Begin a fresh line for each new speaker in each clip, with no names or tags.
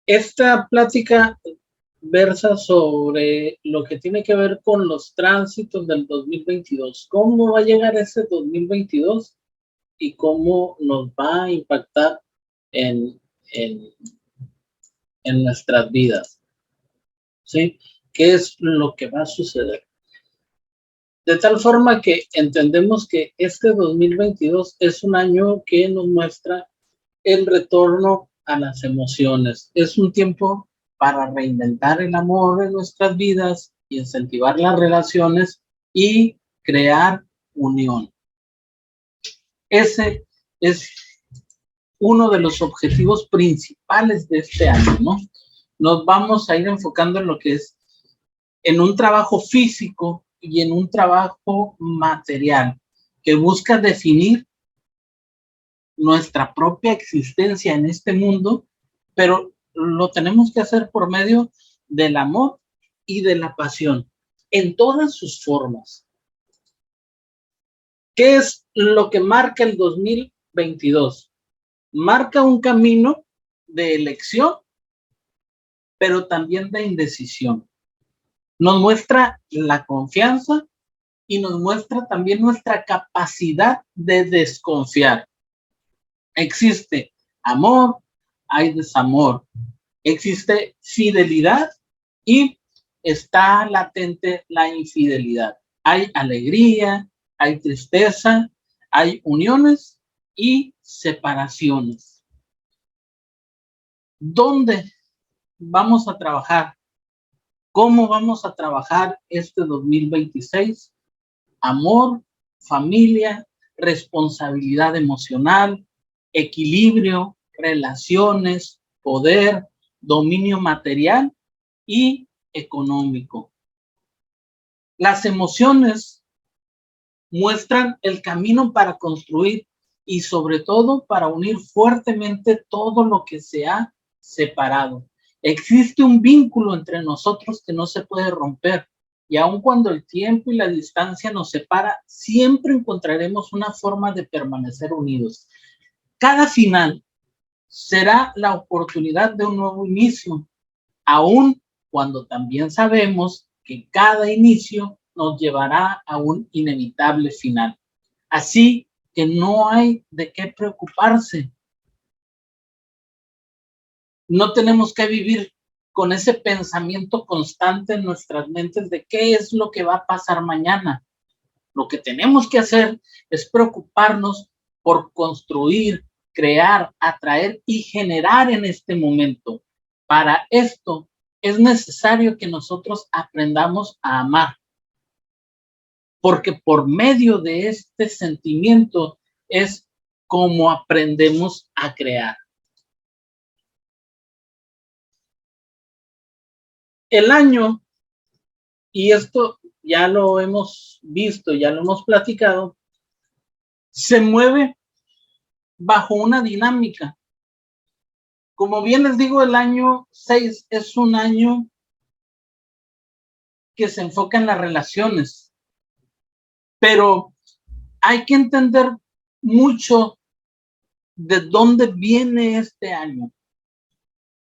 Esta plática versa sobre lo que tiene que ver con los tránsitos del 2022. ¿Cómo va a llegar ese 2022 y cómo nos va a impactar en, en, en nuestras vidas? ¿Sí? ¿Qué es lo que va a suceder? De tal forma que entendemos que este 2022 es un año que nos muestra el retorno a las emociones. Es un tiempo para reinventar el amor en nuestras vidas, incentivar las relaciones y crear unión. Ese es uno de los objetivos principales de este año, ¿no? Nos vamos a ir enfocando en lo que es en un trabajo físico y en un trabajo material que busca definir nuestra propia existencia en este mundo, pero lo tenemos que hacer por medio del amor y de la pasión, en todas sus formas. ¿Qué es lo que marca el 2022? Marca un camino de elección, pero también de indecisión. Nos muestra la confianza y nos muestra también nuestra capacidad de desconfiar. Existe amor, hay desamor, existe fidelidad y está latente la infidelidad. Hay alegría, hay tristeza, hay uniones y separaciones. ¿Dónde vamos a trabajar? ¿Cómo vamos a trabajar este 2026? Amor, familia, responsabilidad emocional, equilibrio, relaciones, poder, dominio material y económico. Las emociones muestran el camino para construir y sobre todo para unir fuertemente todo lo que se ha separado. Existe un vínculo entre nosotros que no se puede romper y aun cuando el tiempo y la distancia nos separa, siempre encontraremos una forma de permanecer unidos. Cada final será la oportunidad de un nuevo inicio, aun cuando también sabemos que cada inicio nos llevará a un inevitable final. Así que no hay de qué preocuparse. No tenemos que vivir con ese pensamiento constante en nuestras mentes de qué es lo que va a pasar mañana. Lo que tenemos que hacer es preocuparnos por construir, crear, atraer y generar en este momento. Para esto es necesario que nosotros aprendamos a amar, porque por medio de este sentimiento es como aprendemos a crear. El año, y esto ya lo hemos visto, ya lo hemos platicado, se mueve bajo una dinámica. Como bien les digo, el año 6 es un año que se enfoca en las relaciones, pero hay que entender mucho de dónde viene este año.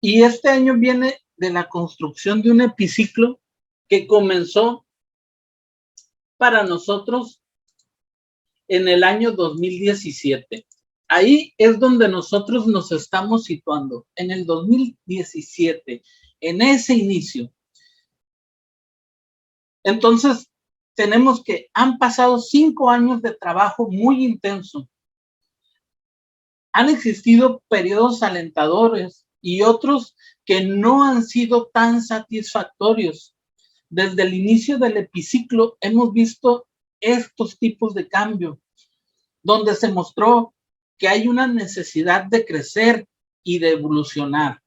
Y este año viene de la construcción de un epiciclo que comenzó para nosotros en el año 2017. Ahí es donde nosotros nos estamos situando, en el 2017, en ese inicio. Entonces, tenemos que han pasado 5 años de trabajo muy intenso. Han existido periodos alentadores y otros que no han sido tan satisfactorios. Desde el inicio del epiciclo hemos visto estos tipos de cambio, donde se mostró que hay una necesidad de crecer y de evolucionar.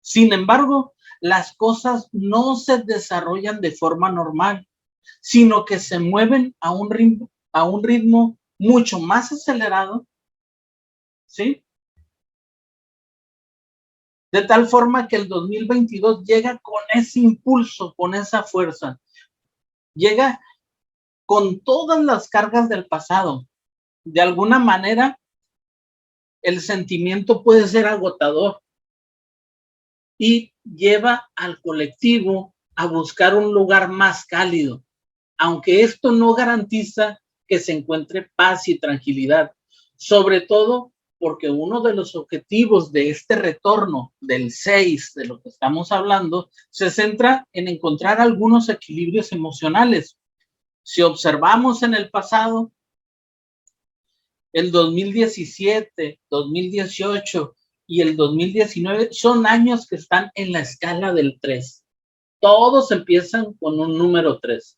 Sin embargo, las cosas no se desarrollan de forma normal, sino que se mueven a un ritmo mucho más acelerado, ¿sí? De tal forma que el 2022 llega con ese impulso, con esa fuerza, llega con todas las cargas del pasado. De alguna manera, el sentimiento puede ser agotador y lleva al colectivo a buscar un lugar más cálido, aunque esto no garantiza que se encuentre paz y tranquilidad, sobre todo porque uno de los objetivos de este retorno del 6, de lo que estamos hablando, se centra en encontrar algunos equilibrios emocionales. Si observamos en el pasado, el 2017, 2018 y el 2019 son años que están en la escala del 3. Todos empiezan con un número 3.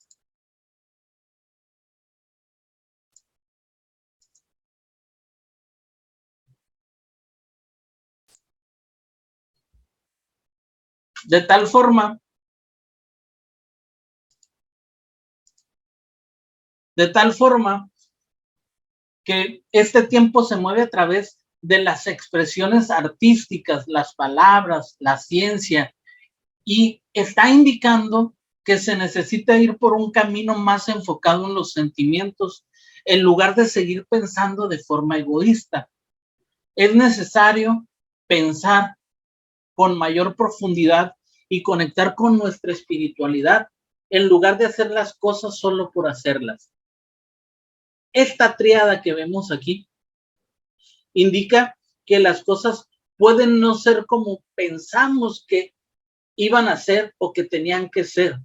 De tal forma que este tiempo se mueve a través de las expresiones artísticas, las palabras, la ciencia, y está indicando que se necesita ir por un camino más enfocado en los sentimientos en lugar de seguir pensando de forma egoísta. Es necesario pensar con mayor profundidad y conectar con nuestra espiritualidad en lugar de hacer las cosas solo por hacerlas. Esta tríada que vemos aquí indica que las cosas pueden no ser como pensamos que iban a ser o que tenían que ser.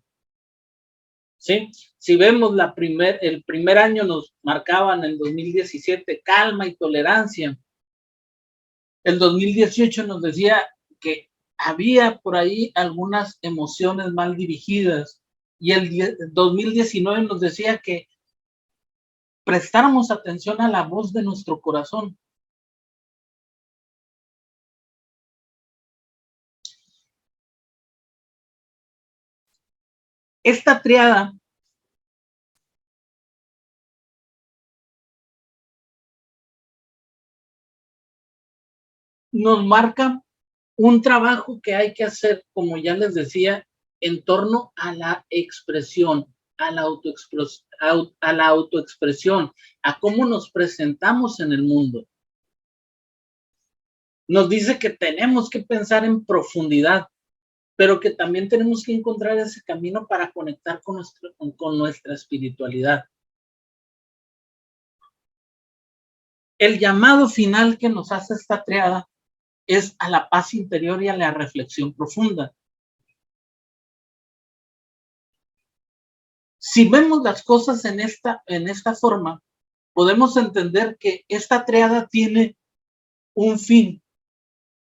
¿Sí? Si vemos el primer año nos marcaban el 2017 calma y tolerancia. El 2018 nos decía que había por ahí algunas emociones mal dirigidas y el 2019 nos decía que prestáramos atención a la voz de nuestro corazón. Esta triada nos marca un trabajo que hay que hacer, como ya les decía, en torno a la expresión, a la autoexpresión, a cómo nos presentamos en el mundo. Nos dice que tenemos que pensar en profundidad, pero que también tenemos que encontrar ese camino para conectar con nuestra espiritualidad. El llamado final que nos hace esta triada es a la paz interior y a la reflexión profunda. Si vemos las cosas en esta forma, podemos entender que esta triada tiene un fin,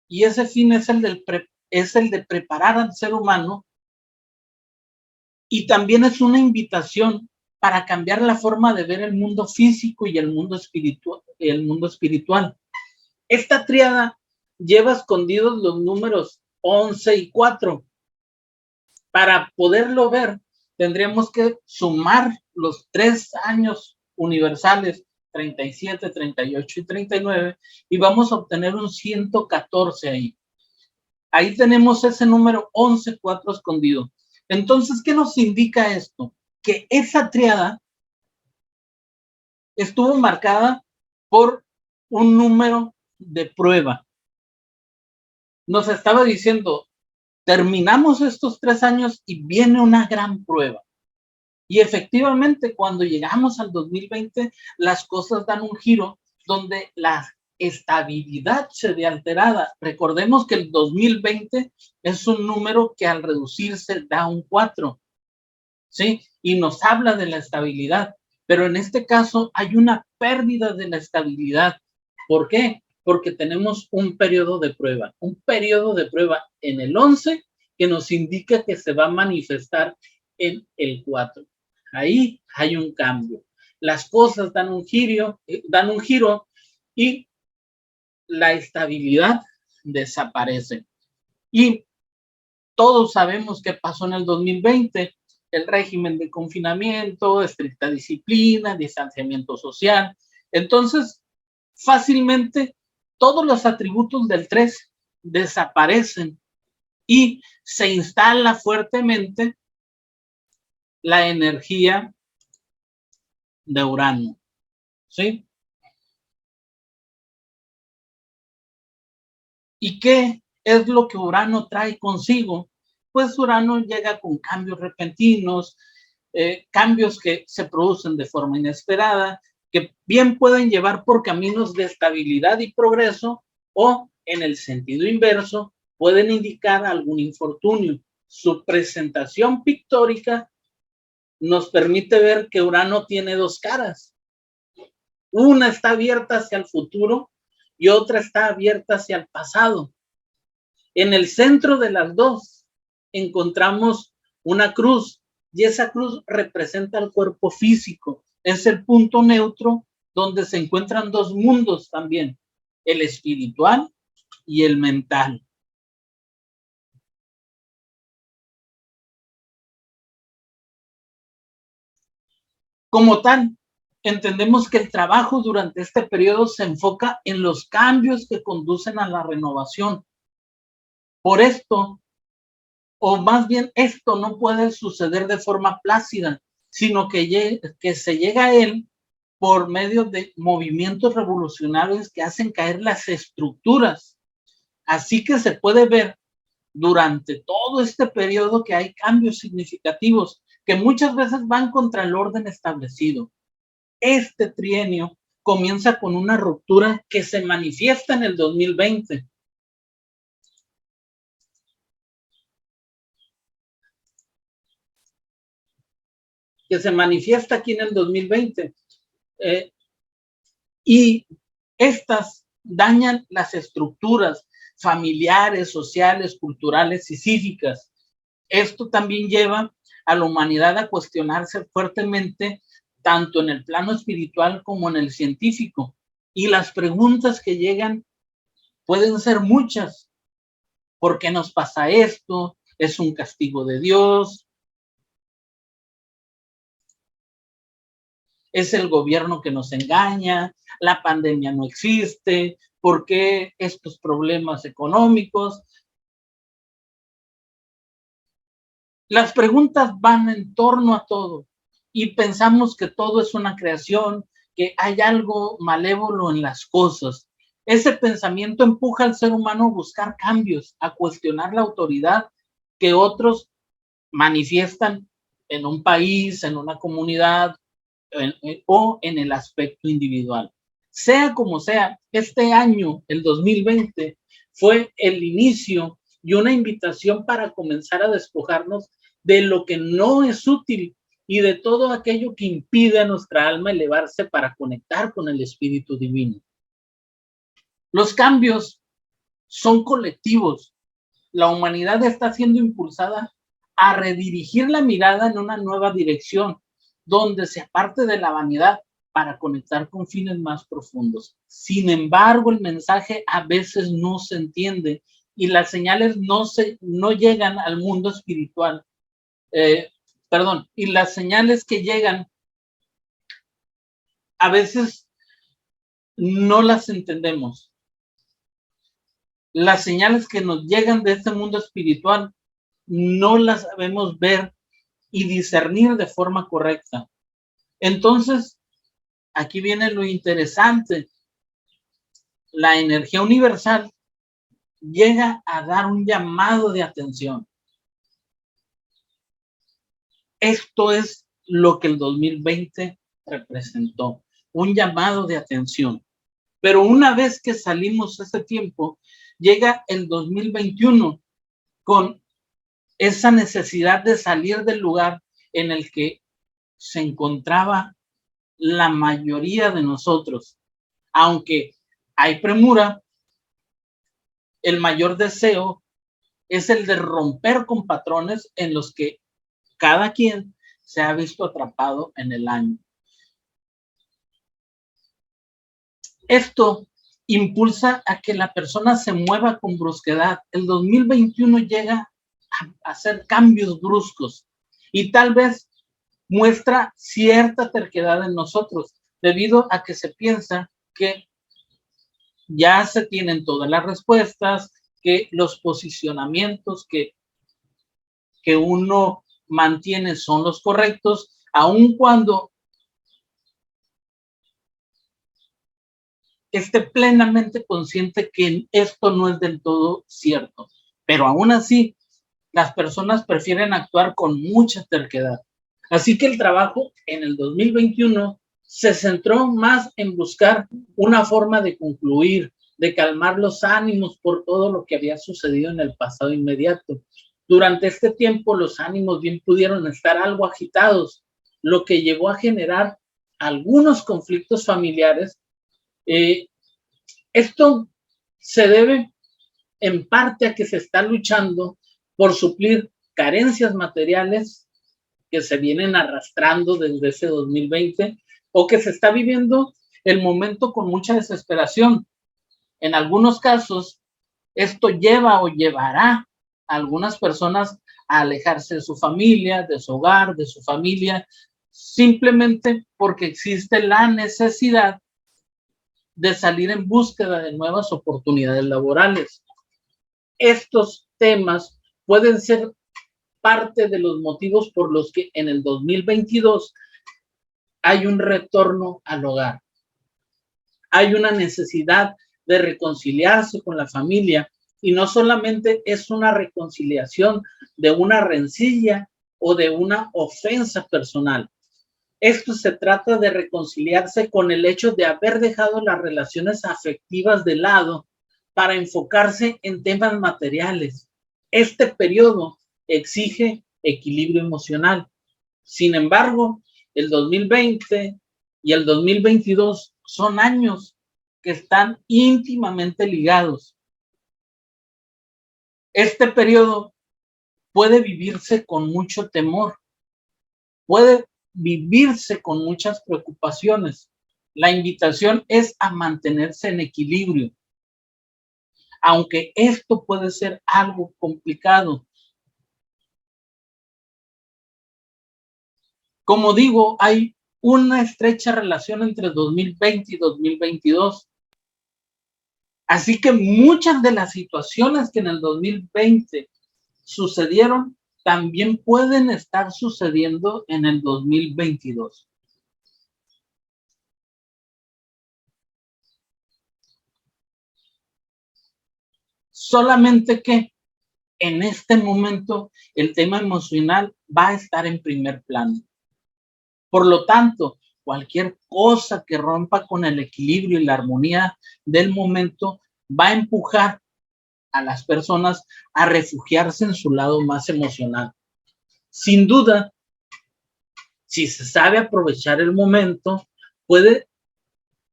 y ese fin es el de preparar al ser humano, y también es una invitación para cambiar la forma de ver el mundo físico y el mundo espiritual. Esta triada lleva escondidos los números 11 y 4. Para poderlo ver, tendríamos que sumar los 3 años universales, 37, 38 y 39, y vamos a obtener un 114 ahí. Ahí tenemos ese número 11, 4 escondido. Entonces, ¿qué nos indica esto? Que esa triada estuvo marcada por un número de prueba. Nos estaba diciendo, terminamos estos 3 años y viene una gran prueba. Y efectivamente, cuando llegamos al 2020, las cosas dan un giro donde la estabilidad se ve alterada. Recordemos que el 2020 es un número que al reducirse da un 4, ¿sí? Y nos habla de la estabilidad. Pero en este caso hay una pérdida de la estabilidad. ¿Por qué? Porque tenemos un periodo de prueba en el 11 que nos indica que se va a manifestar en el 4. Ahí hay un cambio. Las cosas dan un giro y la estabilidad desaparece. Y todos sabemos qué pasó en el 2020, el régimen de confinamiento, estricta disciplina, distanciamiento social. Entonces, fácilmente todos los atributos del 3 desaparecen y se instala fuertemente la energía de Urano, ¿sí? ¿Y qué es lo que Urano trae consigo? Pues Urano llega con cambios repentinos, cambios que se producen de forma inesperada, que bien pueden llevar por caminos de estabilidad y progreso, o en el sentido inverso, pueden indicar algún infortunio. Su presentación pictórica nos permite ver que Urano tiene dos caras. Una está abierta hacia el futuro y otra está abierta hacia el pasado. En el centro de las dos encontramos una cruz, y esa cruz representa el cuerpo físico. Es el punto neutro donde se encuentran dos mundos también, el espiritual y el mental. Como tal, entendemos que el trabajo durante este periodo se enfoca en los cambios que conducen a la renovación. Por esto, o más bien esto no puede suceder de forma plácida, sino que se llega a él por medio de movimientos revolucionarios que hacen caer las estructuras. Así que se puede ver durante todo este periodo que hay cambios significativos que muchas veces van contra el orden establecido. Este trienio comienza con una ruptura que se manifiesta en el 2020. Que se manifiesta aquí en el 2020. Y estas dañan las estructuras familiares, sociales, culturales y cívicas. Esto también lleva a la humanidad a cuestionarse fuertemente tanto en el plano espiritual como en el científico. Y las preguntas que llegan pueden ser muchas. ¿Por qué nos pasa esto? ¿Es un castigo de Dios? ¿Es el gobierno que nos engaña? ¿La pandemia no existe? ¿Por qué estos problemas económicos? Las preguntas van en torno a todo y pensamos que todo es una creación, que hay algo malévolo en las cosas. Ese pensamiento empuja al ser humano a buscar cambios, a cuestionar la autoridad que otros manifiestan en un país, en una comunidad o en el aspecto individual. Sea como sea, este año, el 2020, fue el inicio y una invitación para comenzar a despojarnos de lo que no es útil y de todo aquello que impide a nuestra alma elevarse para conectar con el Espíritu Divino. Los cambios son colectivos. La humanidad está siendo impulsada a redirigir la mirada en una nueva dirección, donde se aparte de la vanidad para conectar con fines más profundos. Sin embargo, el mensaje a veces no se entiende y las señales no llegan al mundo espiritual. Y las señales que llegan a veces no las entendemos. Las señales que nos llegan de este mundo espiritual no las sabemos ver y discernir de forma correcta. Entonces, aquí viene lo interesante. La energía universal llega a dar un llamado de atención. Esto es lo que el 2020 representó, un llamado de atención. Pero una vez que salimos de ese tiempo, llega el 2021 con esa necesidad de salir del lugar en el que se encontraba la mayoría de nosotros. Aunque hay premura, el mayor deseo es el de romper con patrones en los que cada quien se ha visto atrapado en el año. Esto impulsa a que la persona se mueva con brusquedad. El 2021 llega a hacer cambios bruscos y tal vez muestra cierta terquedad en nosotros, debido a que se piensa que ya se tienen todas las respuestas, que los posicionamientos que uno mantiene son los correctos, aun cuando esté plenamente consciente que esto no es del todo cierto. Pero aún así, las personas prefieren actuar con mucha terquedad. Así que el trabajo en el 2021 se centró más en buscar una forma de concluir, de calmar los ánimos por todo lo que había sucedido en el pasado inmediato. Durante este tiempo los ánimos bien pudieron estar algo agitados, lo que llevó a generar algunos conflictos familiares. Esto se debe en parte a que se está luchando por suplir carencias materiales que se vienen arrastrando desde ese 2020 o que se está viviendo el momento con mucha desesperación. En algunos casos, esto lleva o llevará a algunas personas a alejarse de su familia, de su hogar, de su familia, simplemente porque existe la necesidad de salir en búsqueda de nuevas oportunidades laborales. Estos temas pueden ser parte de los motivos por los que en el 2022 hay un retorno al hogar. Hay una necesidad de reconciliarse con la familia y no solamente es una reconciliación de una rencilla o de una ofensa personal. Esto se trata de reconciliarse con el hecho de haber dejado las relaciones afectivas de lado para enfocarse en temas materiales. Este periodo exige equilibrio emocional. Sin embargo, el 2020 y el 2022 son años que están íntimamente ligados. Este periodo puede vivirse con mucho temor, puede vivirse con muchas preocupaciones. La invitación es a mantenerse en equilibrio, aunque esto puede ser algo complicado. Como digo, hay una estrecha relación entre 2020 y 2022. Así que muchas de las situaciones que en el 2020 sucedieron también pueden estar sucediendo en el 2022. Solamente que en este momento el tema emocional va a estar en primer plano. Por lo tanto, cualquier cosa que rompa con el equilibrio y la armonía del momento va a empujar a las personas a refugiarse en su lado más emocional. Sin duda, si se sabe aprovechar el momento, puede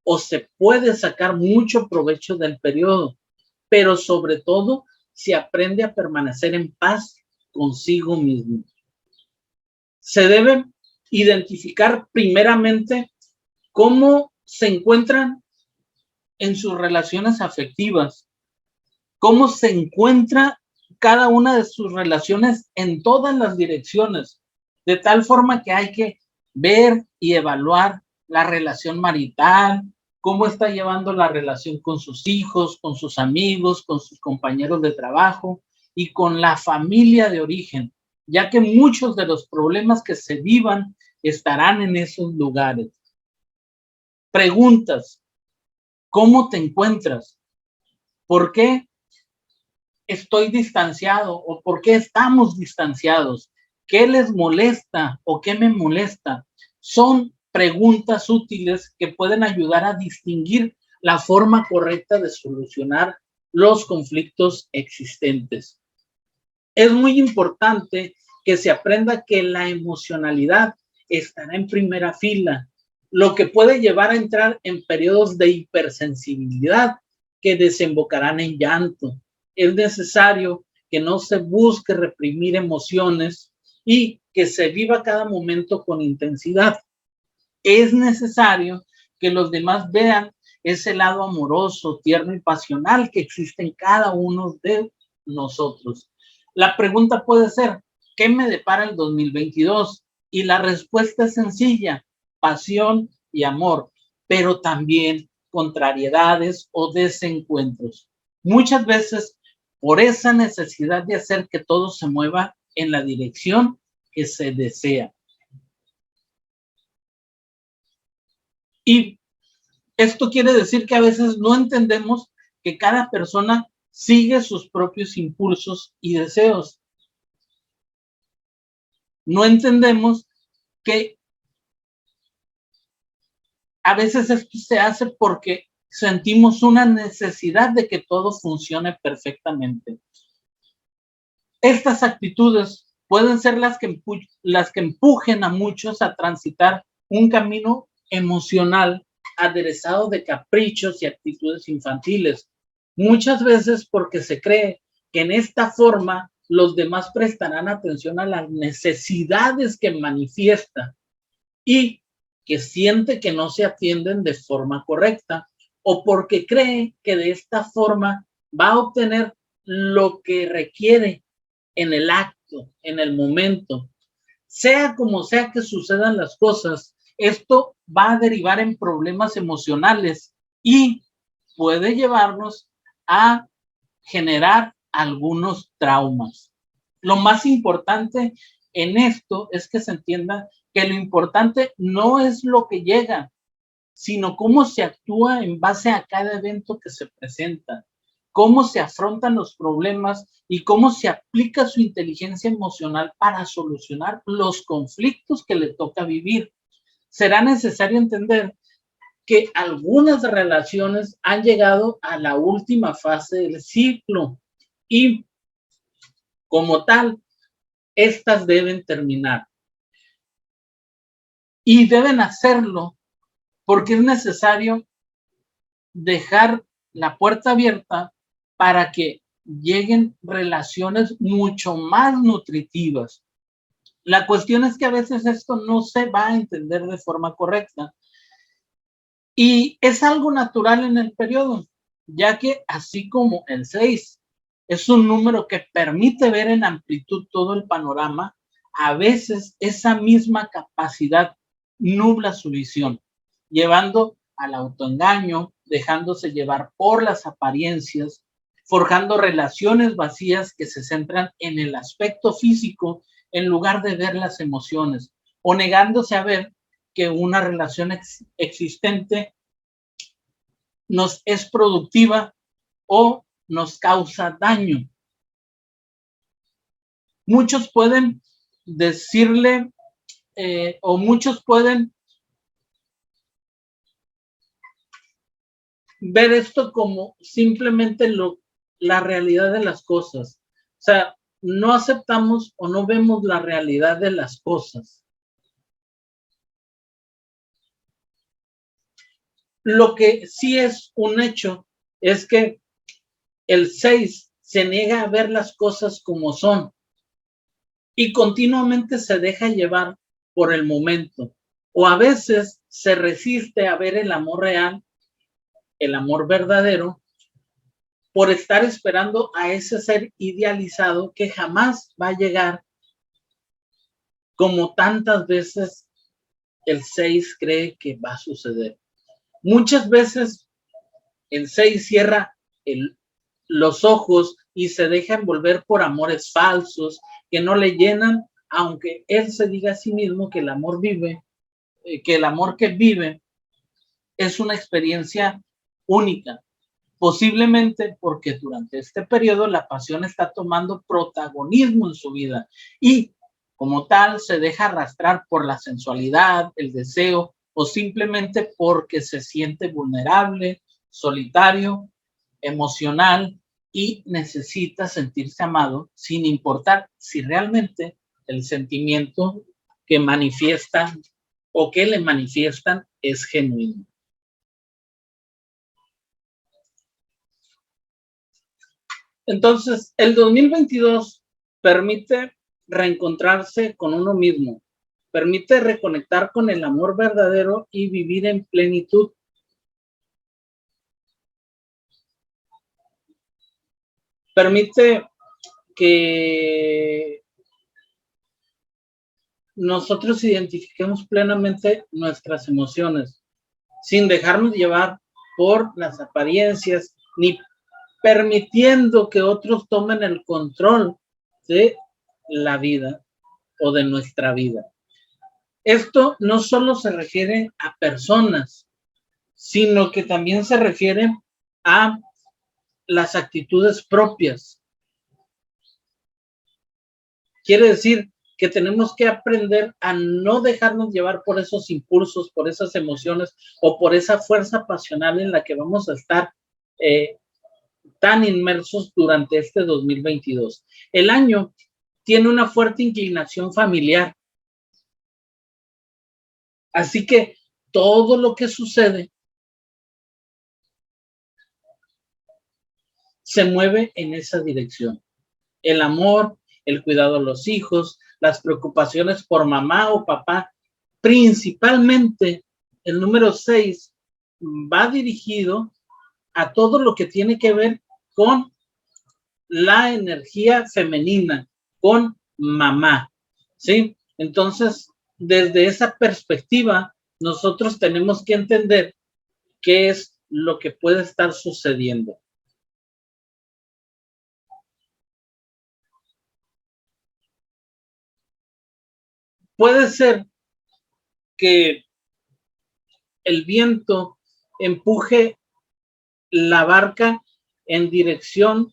o se puede sacar mucho provecho del periodo, pero sobre todo se aprende a permanecer en paz consigo mismo. Se debe identificar primeramente cómo se encuentran en sus relaciones afectivas, cómo se encuentra cada una de sus relaciones en todas las direcciones, de tal forma que hay que ver y evaluar la relación marital, cómo está llevando la relación con sus hijos, con sus amigos, con sus compañeros de trabajo y con la familia de origen, ya que muchos de los problemas que se vivan estarán en esos lugares. Preguntas: ¿cómo te encuentras? ¿Por qué estoy distanciado o por qué estamos distanciados? ¿Qué les molesta o qué me molesta? Son preguntas útiles que pueden ayudar a distinguir la forma correcta de solucionar los conflictos existentes. Es muy importante que se aprenda que la emocionalidad estará en primera fila, lo que puede llevar a entrar en periodos de hipersensibilidad que desembocarán en llanto. Es necesario que no se busque reprimir emociones y que se viva cada momento con intensidad. Es necesario que los demás vean ese lado amoroso, tierno y pasional que existe en cada uno de nosotros. La pregunta puede ser: ¿qué me depara el 2022? Y la respuesta es sencilla: pasión y amor, pero también contrariedades o desencuentros. Muchas veces, por esa necesidad de hacer que todo se mueva en la dirección que se desea. Y Esto quiere decir que a veces no entendemos que cada persona sigue sus propios impulsos y deseos. No entendemos que a veces esto se hace porque sentimos una necesidad de que todo funcione perfectamente. Estas actitudes pueden ser las que empujen a muchos a transitar un camino emocional aderezado de caprichos y actitudes infantiles. Muchas veces porque se cree que en esta forma los demás prestarán atención a las necesidades que manifiesta y que siente que no se atienden de forma correcta, o porque cree que de esta forma va a obtener lo que requiere en el acto, en el momento. Sea como sea que sucedan las cosas, esto va a derivar en problemas emocionales y puede llevarnos a generar algunos traumas. Lo más importante en esto es que se entienda que lo importante no es lo que llega, sino cómo se actúa en base a cada evento que se presenta, cómo se afrontan los problemas y cómo se aplica su inteligencia emocional para solucionar los conflictos que le toca vivir. Será necesario entender que algunas relaciones han llegado a la última fase del ciclo y como tal, estas deben terminar. Y deben hacerlo porque es necesario dejar la puerta abierta para que lleguen relaciones mucho más nutritivas. La cuestión es que a veces esto no se va a entender de forma correcta y es algo natural en el periodo, ya que así como el 6 es un número que permite ver en amplitud todo el panorama, a veces esa misma capacidad nubla su visión, llevando al autoengaño, dejándose llevar por las apariencias, forjando relaciones vacías que se centran en el aspecto físico en lugar de ver las emociones, o negándose a ver que una relación existente nos es productiva o nos causa daño. Muchos pueden decirle o muchos pueden ver esto como simplemente la realidad de las cosas. O sea, no aceptamos o no vemos la realidad de las cosas. Lo que sí es un hecho es que el 6 se niega a ver las cosas como son y continuamente se deja llevar por el momento. O a veces se resiste a ver el amor real, el amor verdadero, por estar esperando a ese ser idealizado que jamás va a llegar, como tantas veces el 6 cree que va a suceder. Muchas veces el 6 cierra los ojos y se deja envolver por amores falsos que no le llenan, aunque él se diga a sí mismo que el amor vive, que el amor que vive es una experiencia única. Posiblemente porque durante este periodo la pasión está tomando protagonismo en su vida y como tal se deja arrastrar por la sensualidad, el deseo o simplemente porque se siente vulnerable, solitario, emocional y necesita sentirse amado sin importar si realmente el sentimiento que manifiesta o que le manifiestan es genuino. Entonces, el 2022 permite reencontrarse con uno mismo, permite reconectar con el amor verdadero y vivir en plenitud. Permite que nosotros identifiquemos plenamente nuestras emociones, sin dejarnos llevar por las apariencias, ni permitiendo que otros tomen el control de la vida o de nuestra vida. Esto no solo se refiere a personas, sino que también se refiere a las actitudes propias. Quiere decir que tenemos que aprender a no dejarnos llevar por esos impulsos, por esas emociones o por esa fuerza pasional en la que vamos a estar tan inmersos durante este 2022. El año tiene una fuerte inclinación familiar. Así que todo lo que sucede se mueve en esa dirección. El amor, el cuidado a los hijos, las preocupaciones por mamá o papá, principalmente el número 6 va dirigido a todo lo que tiene que ver con la energía femenina, con mamá, ¿sí? Entonces, desde esa perspectiva, nosotros tenemos que entender qué es lo que puede estar sucediendo. Puede ser que el viento empuje la barca en dirección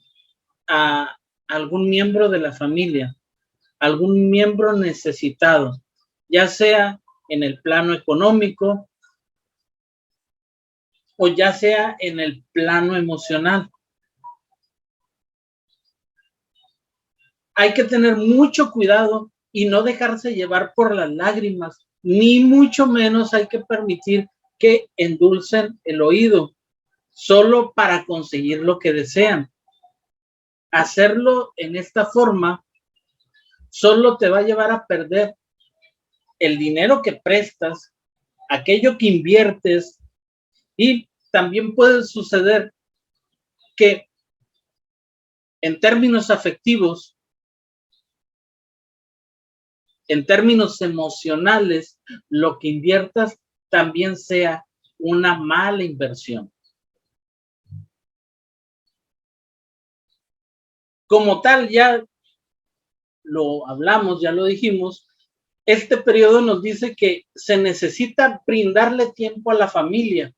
a algún miembro de la familia, algún miembro necesitado, ya sea en el plano económico o ya sea en el plano emocional. Hay que tener mucho cuidado y no dejarse llevar por las lágrimas, ni mucho menos hay que permitir que endulcen el oído solo para conseguir lo que desean. Hacerlo en esta forma solo te va a llevar a perder el dinero que prestas, aquello que inviertes, y también puede suceder que en términos afectivos, en términos emocionales, lo que inviertas también sea una mala inversión. Como tal, ya lo hablamos, ya lo dijimos, este periodo nos dice que se necesita brindarle tiempo a la familia.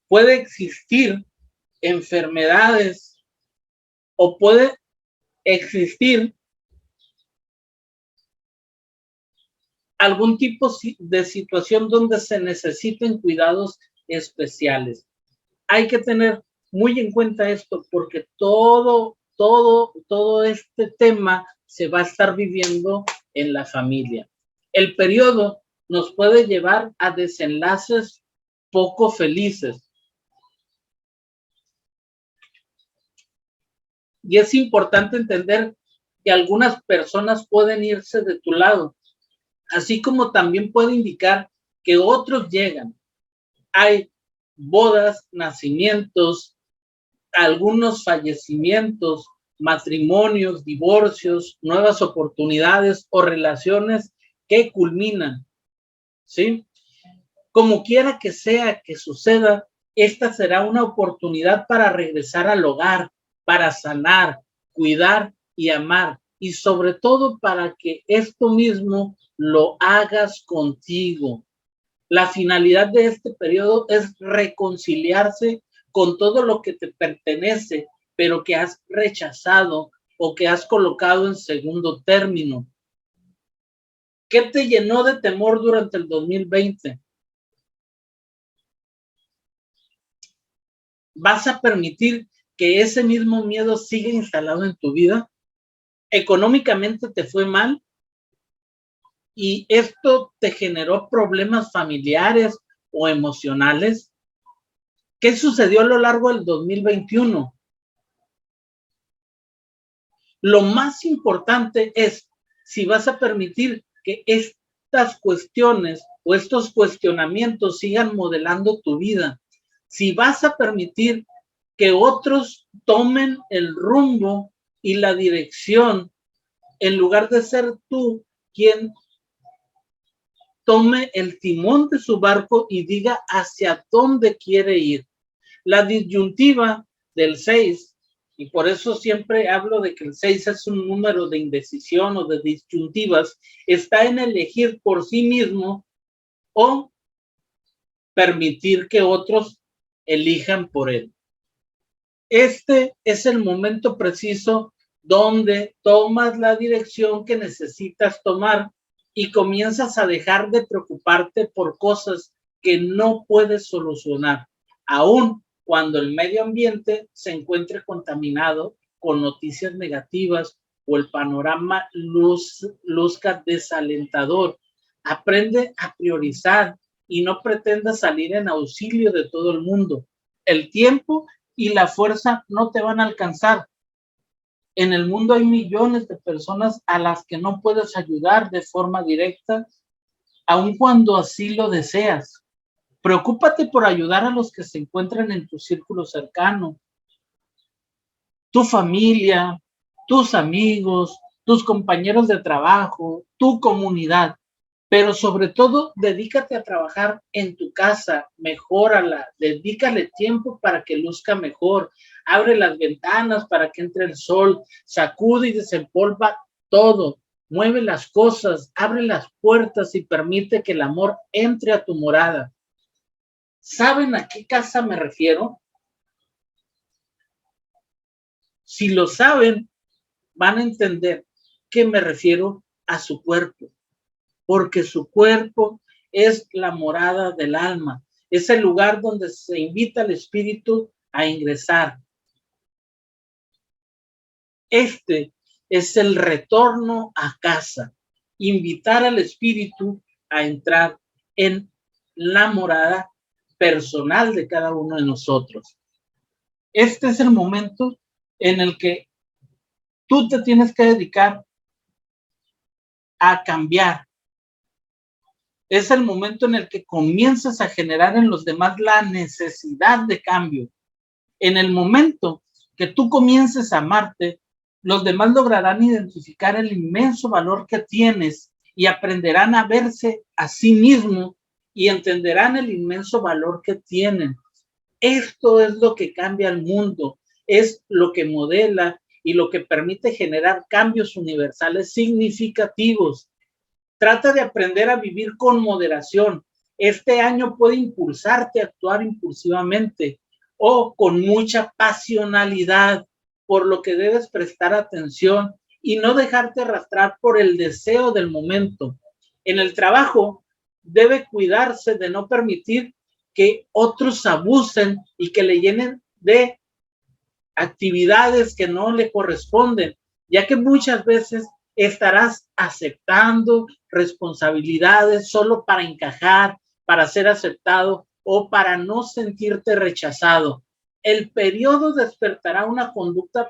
Puede existir enfermedades o puede existir algún tipo de situación donde se necesiten cuidados especiales. Hay que tener muy en cuenta esto porque todo este tema se va a estar viviendo en la familia. El periodo nos puede llevar a desenlaces poco felices. Y es importante entender que algunas personas pueden irse de tu lado, así como también puede indicar que otros llegan. Hay bodas, nacimientos, algunos fallecimientos, matrimonios, divorcios, nuevas oportunidades o relaciones que culminan, ¿sí? Como quiera que sea que suceda, esta será una oportunidad para regresar al hogar, para sanar, cuidar y amar, y sobre todo para que esto mismo lo hagas contigo. La finalidad de este periodo es reconciliarse con todo lo que te pertenece, pero que has rechazado o que has colocado en segundo término. ¿Qué te llenó de temor durante el 2020? ¿Vas a permitir que ese mismo miedo siga instalado en tu vida? ¿Económicamente te fue mal? ¿Y esto te generó problemas familiares o emocionales? ¿Qué sucedió a lo largo del 2021? Lo más importante es si vas a permitir que estas cuestiones o estos cuestionamientos sigan modelando tu vida. Si vas a permitir que otros tomen el rumbo y la dirección en lugar de ser tú quien tome el timón de su barco y diga hacia dónde quiere ir. La disyuntiva del 6, y por eso siempre hablo de que el 6 es un número de indecisión o de disyuntivas, está en elegir por sí mismo o permitir que otros elijan por él. Este es el momento preciso donde tomas la dirección que necesitas tomar y comienzas a dejar de preocuparte por cosas que no puedes solucionar, aun cuando el medio ambiente se encuentre contaminado con noticias negativas o el panorama luzca desalentador. Aprende a priorizar y no pretendas salir en auxilio de todo el mundo. El tiempo y la fuerza no te van a alcanzar. En el mundo hay millones de personas a las que no puedes ayudar de forma directa, aun cuando así lo deseas. Preocúpate por ayudar a los que se encuentran en tu círculo cercano, tu familia, tus amigos, tus compañeros de trabajo, tu comunidad. Pero sobre todo, dedícate a trabajar en tu casa, mejórala, dedícale tiempo para que luzca mejor, abre las ventanas para que entre el sol, sacude y desempolva todo, mueve las cosas, abre las puertas y permite que el amor entre a tu morada. ¿Saben a qué casa me refiero? Si lo saben, van a entender que me refiero a su cuerpo, porque su cuerpo es la morada del alma, es el lugar donde se invita al espíritu a ingresar. Este es el retorno a casa, invitar al espíritu a entrar en la morada personal de cada uno de nosotros. Este es el momento en el que tú te tienes que dedicar a cambiar. Es el momento en el que comienzas a generar en los demás la necesidad de cambio. En el momento que tú comiences a amarte, los demás lograrán identificar el inmenso valor que tienes y aprenderán a verse a sí mismos y entenderán el inmenso valor que tienen. Esto es lo que cambia el mundo, es lo que modela y lo que permite generar cambios universales significativos. Trata de aprender a vivir con moderación. Este año puede impulsarte a actuar impulsivamente o con mucha pasionalidad, por lo que debes prestar atención y no dejarte arrastrar por el deseo del momento. En el trabajo, debe cuidarse de no permitir que otros abusen y que le llenen de actividades que no le corresponden, ya que muchas veces estarás aceptando responsabilidades solo para encajar, para ser aceptado o para no sentirte rechazado. El periodo despertará una conducta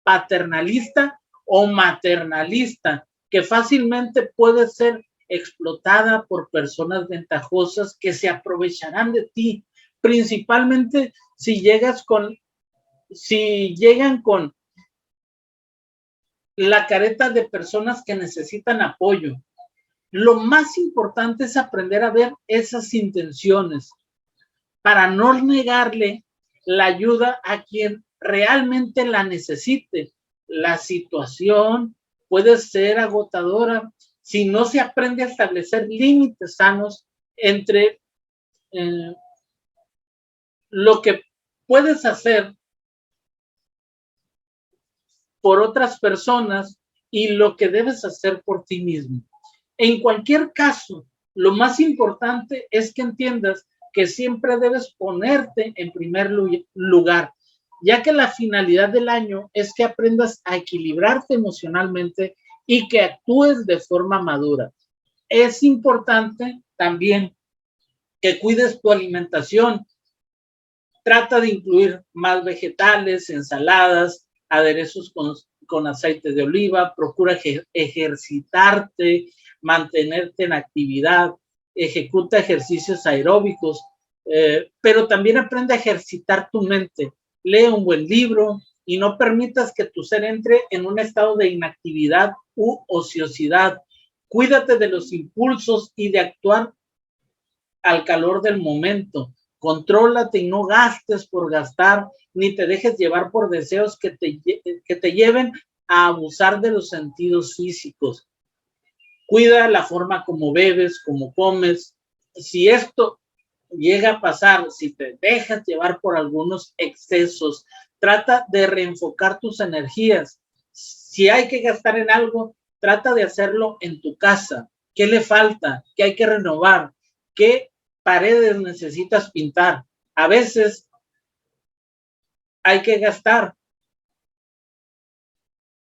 paternalista o maternalista que fácilmente puede ser explotada por personas ventajosas que se aprovecharán de ti, principalmente si llegan con la careta de personas que necesitan apoyo. Lo más importante es aprender a ver esas intenciones para no negarle la ayuda a quien realmente la necesite. La situación puede ser agotadora si no se aprende a establecer límites sanos entre lo que puedes hacer por otras personas y lo que debes hacer por ti mismo. En cualquier caso, lo más importante es que entiendas que siempre debes ponerte en primer lugar, ya que la finalidad del año es que aprendas a equilibrarte emocionalmente y que actúes de forma madura. Es importante también que cuides tu alimentación. Trata de incluir más vegetales, ensaladas, aderezos con aceite de oliva. Procura ejercitarte, mantenerte en actividad, ejecuta ejercicios aeróbicos, pero también aprende a ejercitar tu mente. Lee un buen libro y no permitas que tu ser entre en un estado de inactividad u ociosidad. Cuídate de los impulsos y de actuar al calor del momento. Contrólate y no gastes por gastar, ni te dejes llevar por deseos que te lleven a abusar de los sentidos físicos. Cuida la forma como bebes, como comes. Si esto llega a pasar, si te dejas llevar por algunos excesos, trata de reenfocar tus energías. Si hay que gastar en algo, trata de hacerlo en tu casa. ¿Qué le falta? ¿Qué hay que renovar? ¿Qué paredes necesitas pintar? A veces hay que gastar,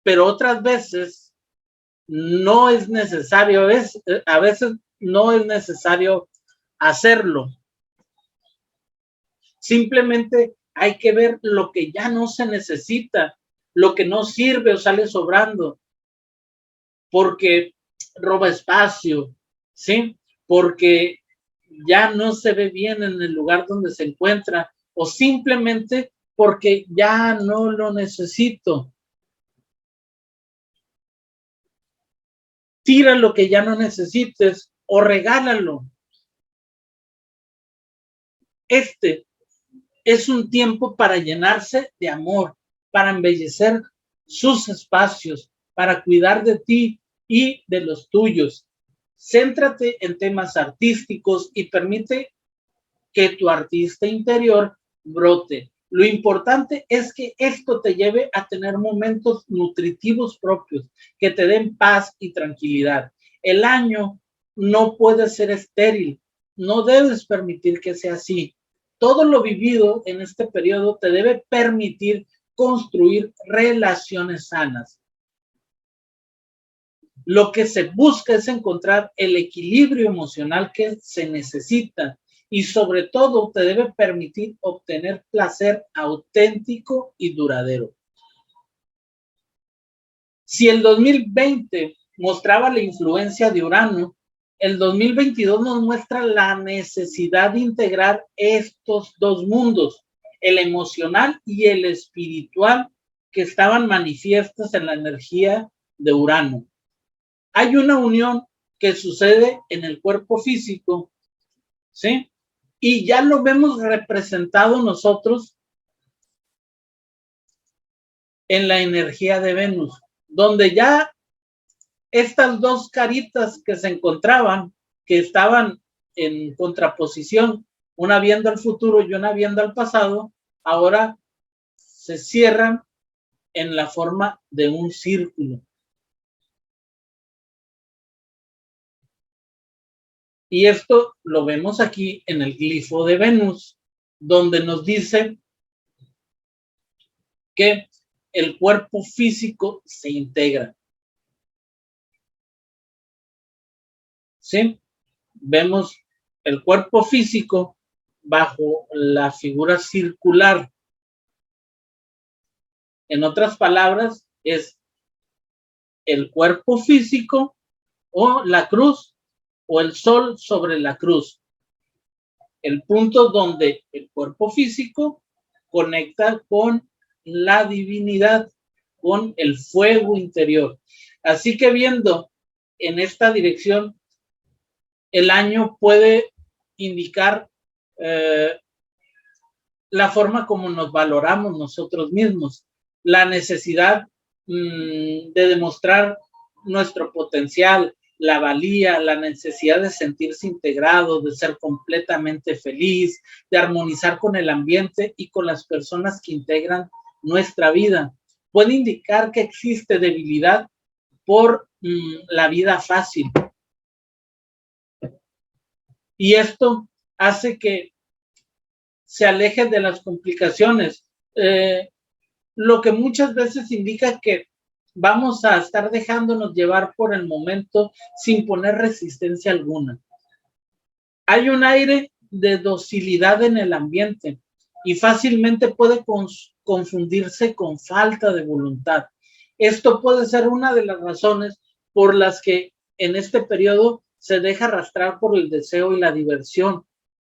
pero otras veces no es necesario, a veces no es necesario hacerlo. Simplemente hay que ver lo que ya no se necesita, lo que no sirve o sale sobrando, porque roba espacio, ¿sí? Porque ya no se ve bien en el lugar donde se encuentra, o simplemente porque ya no lo necesito. Tira lo que ya no necesites o regálalo. Este es un tiempo para llenarse de amor, para embellecer sus espacios, para cuidar de ti y de los tuyos. Céntrate en temas artísticos y permite que tu artista interior brote. Lo importante es que esto te lleve a tener momentos nutritivos propios, que te den paz y tranquilidad. El año no puede ser estéril, no debes permitir que sea así. Todo lo vivido en este periodo te debe permitir construir relaciones sanas. Lo que se busca es encontrar el equilibrio emocional que se necesita y sobre todo te debe permitir obtener placer auténtico y duradero. Si el 2020 mostraba la influencia de Urano, el 2022 nos muestra la necesidad de integrar estos dos mundos, el emocional y el espiritual, que estaban manifiestos en la energía de Urano. Hay una unión que sucede en el cuerpo físico, ¿sí? Y ya lo vemos representado nosotros en la energía de Venus, donde ya estas dos caritas que se encontraban, que estaban en contraposición, una viendo al futuro y una viendo al pasado, ahora se cierran en la forma de un círculo. Y esto lo vemos aquí en el glifo de Venus, donde nos dice que el cuerpo físico se integra. ¿Sí? Vemos el cuerpo físico bajo la figura circular. En otras palabras, es el cuerpo físico o la cruz o el sol sobre la cruz. El punto donde el cuerpo físico conecta con la divinidad, con el fuego interior. Así que viendo en esta dirección, el año puede indicar la forma como nos valoramos nosotros mismos, la necesidad de demostrar nuestro potencial, la valía, la necesidad de sentirse integrado, de ser completamente feliz, de armonizar con el ambiente y con las personas que integran nuestra vida. Puede indicar que existe debilidad por la vida fácil. Y esto hace que se aleje de las complicaciones, lo que muchas veces indica que vamos a estar dejándonos llevar por el momento sin poner resistencia alguna. Hay un aire de docilidad en el ambiente y fácilmente puede confundirse con falta de voluntad. Esto puede ser una de las razones por las que en este periodo se deja arrastrar por el deseo y la diversión,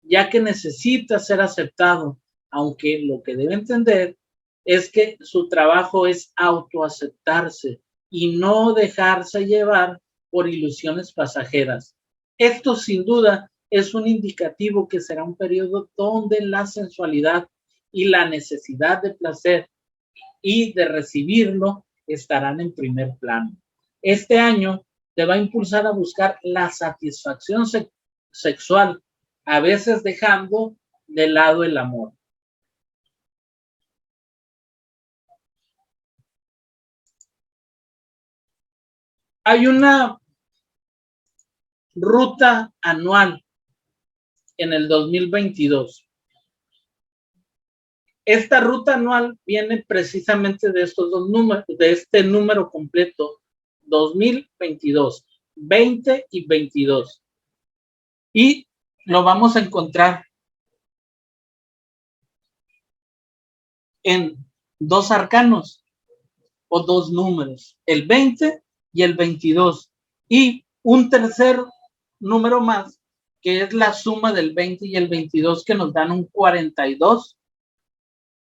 ya que necesita ser aceptado, aunque lo que debe entender es que su trabajo es autoaceptarse y no dejarse llevar por ilusiones pasajeras. Esto sin duda es un indicativo que será un periodo donde la sensualidad y la necesidad de placer y de recibirlo estarán en primer plano. Este año te va a impulsar a buscar la satisfacción sexual a veces dejando de lado el amor. Hay una ruta anual en el 2022. Esta ruta anual viene precisamente de estos dos números, de este número completo, 2022, 20 y 22. Y lo vamos a encontrar en dos arcanos o dos números, el 20 y el 22. Y un tercer número más, que es la suma del 20 y el 22, que nos dan un 42.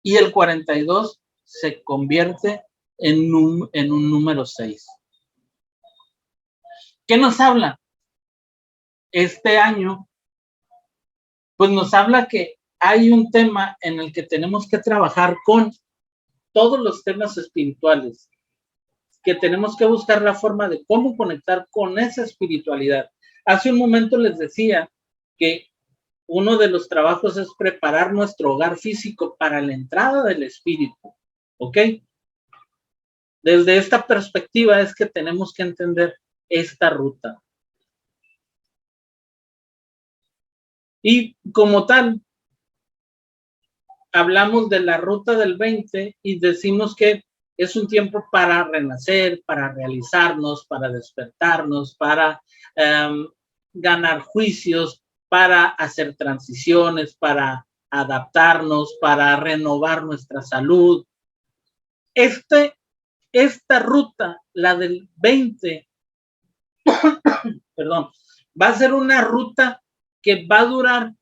Y el 42 se convierte en un número 6. ¿Qué nos habla? Este año, pues nos habla que hay un tema en el que tenemos que trabajar con todos los temas espirituales, que tenemos que buscar la forma de cómo conectar con esa espiritualidad. Hace un momento les decía que uno de los trabajos es preparar nuestro hogar físico para la entrada del espíritu, ¿ok? Desde esta perspectiva es que tenemos que entender esta ruta. Y como tal, hablamos de la ruta del 20 y decimos que es un tiempo para renacer, para realizarnos, para despertarnos, para ganar juicios, para hacer transiciones, para adaptarnos, para renovar nuestra salud. Esta ruta, la del 20, perdón, va a ser una ruta que va a durar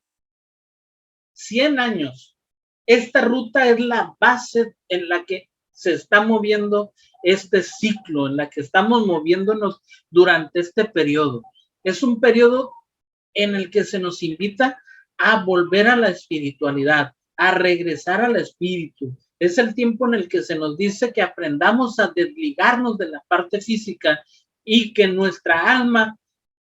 100 años. Esta ruta es la base en la que se está moviendo este ciclo, en la que estamos moviéndonos durante este periodo. Es un periodo en el que se nos invita a volver a la espiritualidad, a regresar al espíritu. Es el tiempo en el que se nos dice que aprendamos a desligarnos de la parte física y que nuestra alma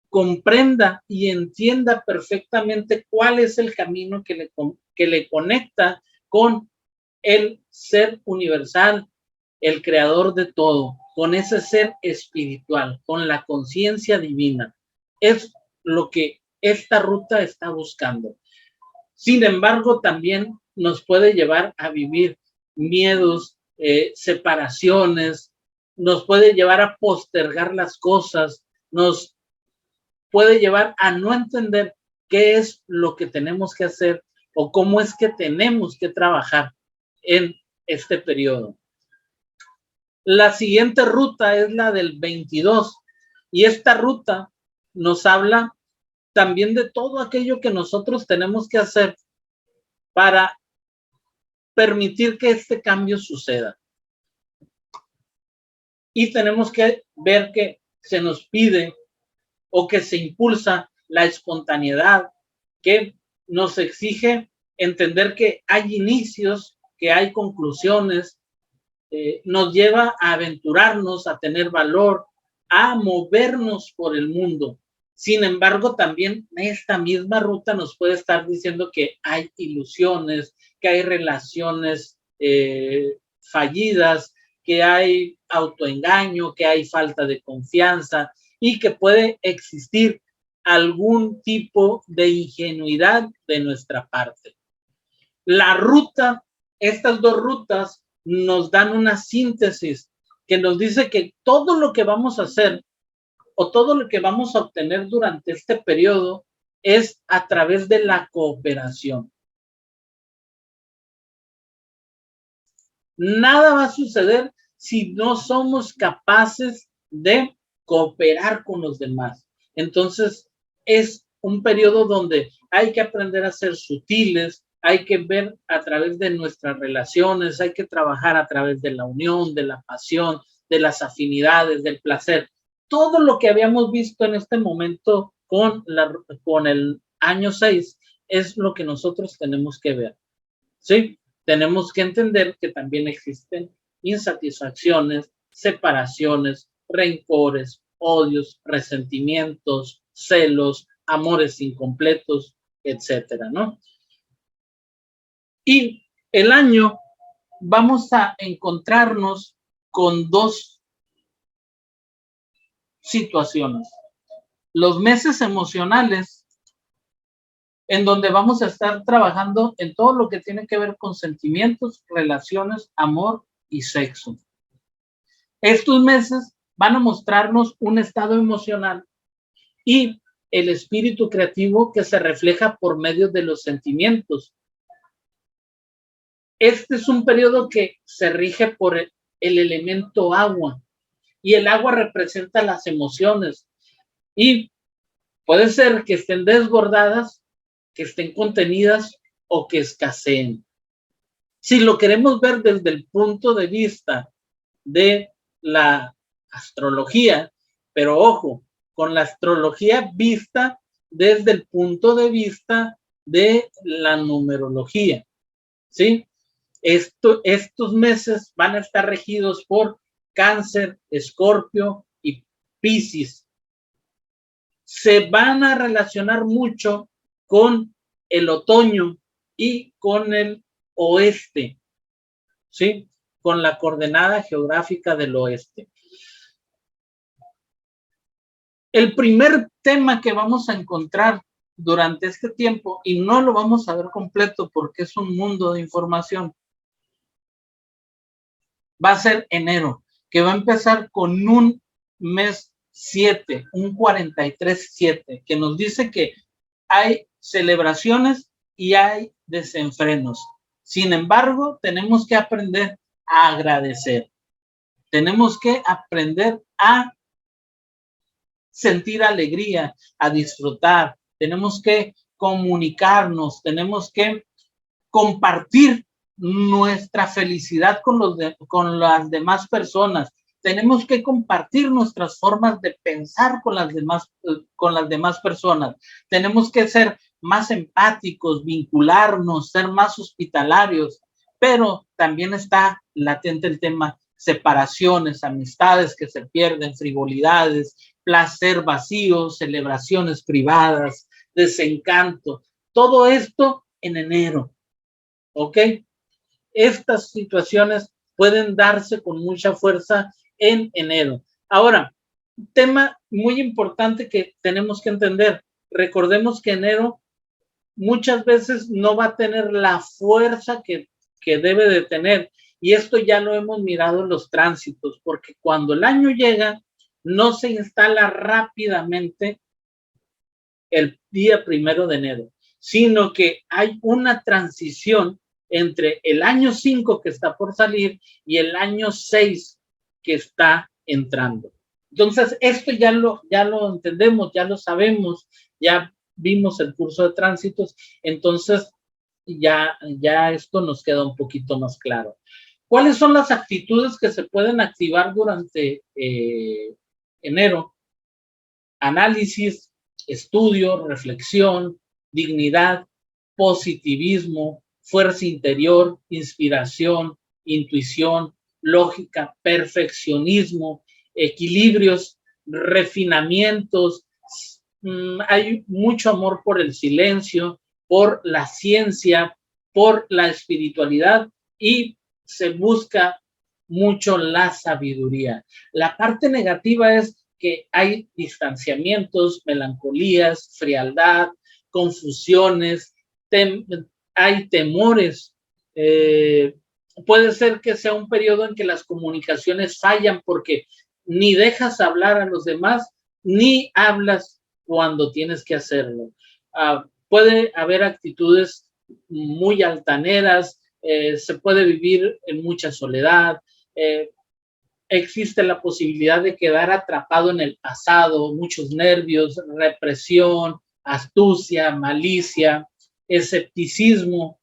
comprenda y entienda perfectamente cuál es el camino que le conecta con el ser universal, el creador de todo, con ese ser espiritual, con la conciencia divina. Es lo que esta ruta está buscando. Sin embargo, también nos puede llevar a vivir miedos, separaciones, nos puede llevar a postergar las cosas, nos puede llevar a no entender qué es lo que tenemos que hacer o cómo es que tenemos que trabajar en este periodo. La siguiente ruta es la del 22 y esta ruta nos habla también de todo aquello que nosotros tenemos que hacer para permitir que este cambio suceda. Y tenemos que ver que se nos pide o que se impulsa la espontaneidad, que nos exige entender que hay inicios, que hay conclusiones, nos lleva a aventurarnos, a tener valor, a movernos por el mundo. Sin embargo, también esta misma ruta nos puede estar diciendo que hay ilusiones, que hay relaciones fallidas, que hay autoengaño, que hay falta de confianza y que puede existir algún tipo de ingenuidad de nuestra parte. La ruta, estas dos rutas nos dan una síntesis que nos dice que todo lo que vamos a hacer o todo lo que vamos a obtener durante este periodo es a través de la cooperación. Nada va a suceder si no somos capaces de cooperar con los demás. Entonces, es un periodo donde hay que aprender a ser sutiles, hay que ver a través de nuestras relaciones, hay que trabajar a través de la unión, de la pasión, de las afinidades, del placer. Todo lo que habíamos visto en este momento con el año 6 es lo que nosotros tenemos que ver. ¿Sí? Tenemos que entender que también existen insatisfacciones, separaciones, rencores, odios, resentimientos, celos, amores incompletos, etcétera, ¿no? Y el año vamos a encontrarnos con dos situaciones. Los meses emocionales, en donde vamos a estar trabajando en todo lo que tiene que ver con sentimientos, relaciones, amor y sexo. Estos meses van a mostrarnos un estado emocional y el espíritu creativo que se refleja por medio de los sentimientos. Este es un periodo que se rige por el elemento agua y el agua representa las emociones y puede ser que estén desbordadas, que estén contenidas o que escaseen. Si lo queremos ver desde el punto de vista de la astrología, pero ojo, con la astrología vista desde el punto de vista de la numerología, ¿sí? Estos meses van a estar regidos por Cáncer, Escorpio y Piscis. Se van a relacionar mucho con el otoño y con el oeste, ¿sí? Con la coordenada geográfica del oeste. El primer tema que vamos a encontrar durante este tiempo, y no lo vamos a ver completo porque es un mundo de información, va a ser enero, que va a empezar con un mes 7, un 43-7, que nos dice que hay celebraciones y hay desenfrenos. Sin embargo, tenemos que aprender a agradecer. Tenemos que aprender a sentir alegría, a disfrutar. Tenemos que comunicarnos, tenemos que compartir nuestra felicidad con las demás personas. Tenemos que compartir nuestras formas de pensar con las demás personas. Tenemos que ser más empáticos, vincularnos, ser más hospitalarios, pero también está latente el tema separaciones, amistades que se pierden, frivolidades, placer vacío, celebraciones privadas, desencanto. Todo esto en enero. ¿Ok? Estas situaciones pueden darse con mucha fuerza en enero. Ahora, tema muy importante que tenemos que entender. Recordemos que enero muchas veces no va a tener la fuerza que debe de tener. Y esto ya lo hemos mirado en los tránsitos, porque cuando el año llega, no se instala rápidamente el día 1 de enero, sino que hay una transición entre el año 5 que está por salir y el año 6 que está entrando. Entonces, esto ya lo entendemos, ya lo sabemos, ya vimos el curso de tránsitos, entonces ya esto nos queda un poquito más claro. ¿Cuáles son las actitudes que se pueden activar durante enero? Análisis, estudio, reflexión, dignidad, positivismo, fuerza interior, inspiración, intuición, lógica, perfeccionismo, equilibrios, refinamientos. Hay mucho amor por el silencio, por la ciencia, por la espiritualidad y se busca mucho la sabiduría. La parte negativa es que hay distanciamientos, melancolías, frialdad, confusiones, hay temores. Puede ser que sea un periodo en que las comunicaciones fallan porque ni dejas hablar a los demás, ni hablas cuando tienes que hacerlo. Puede haber actitudes muy altaneras, se puede vivir en mucha soledad, existe la posibilidad de quedar atrapado en el pasado, muchos nervios, represión, astucia, malicia, escepticismo,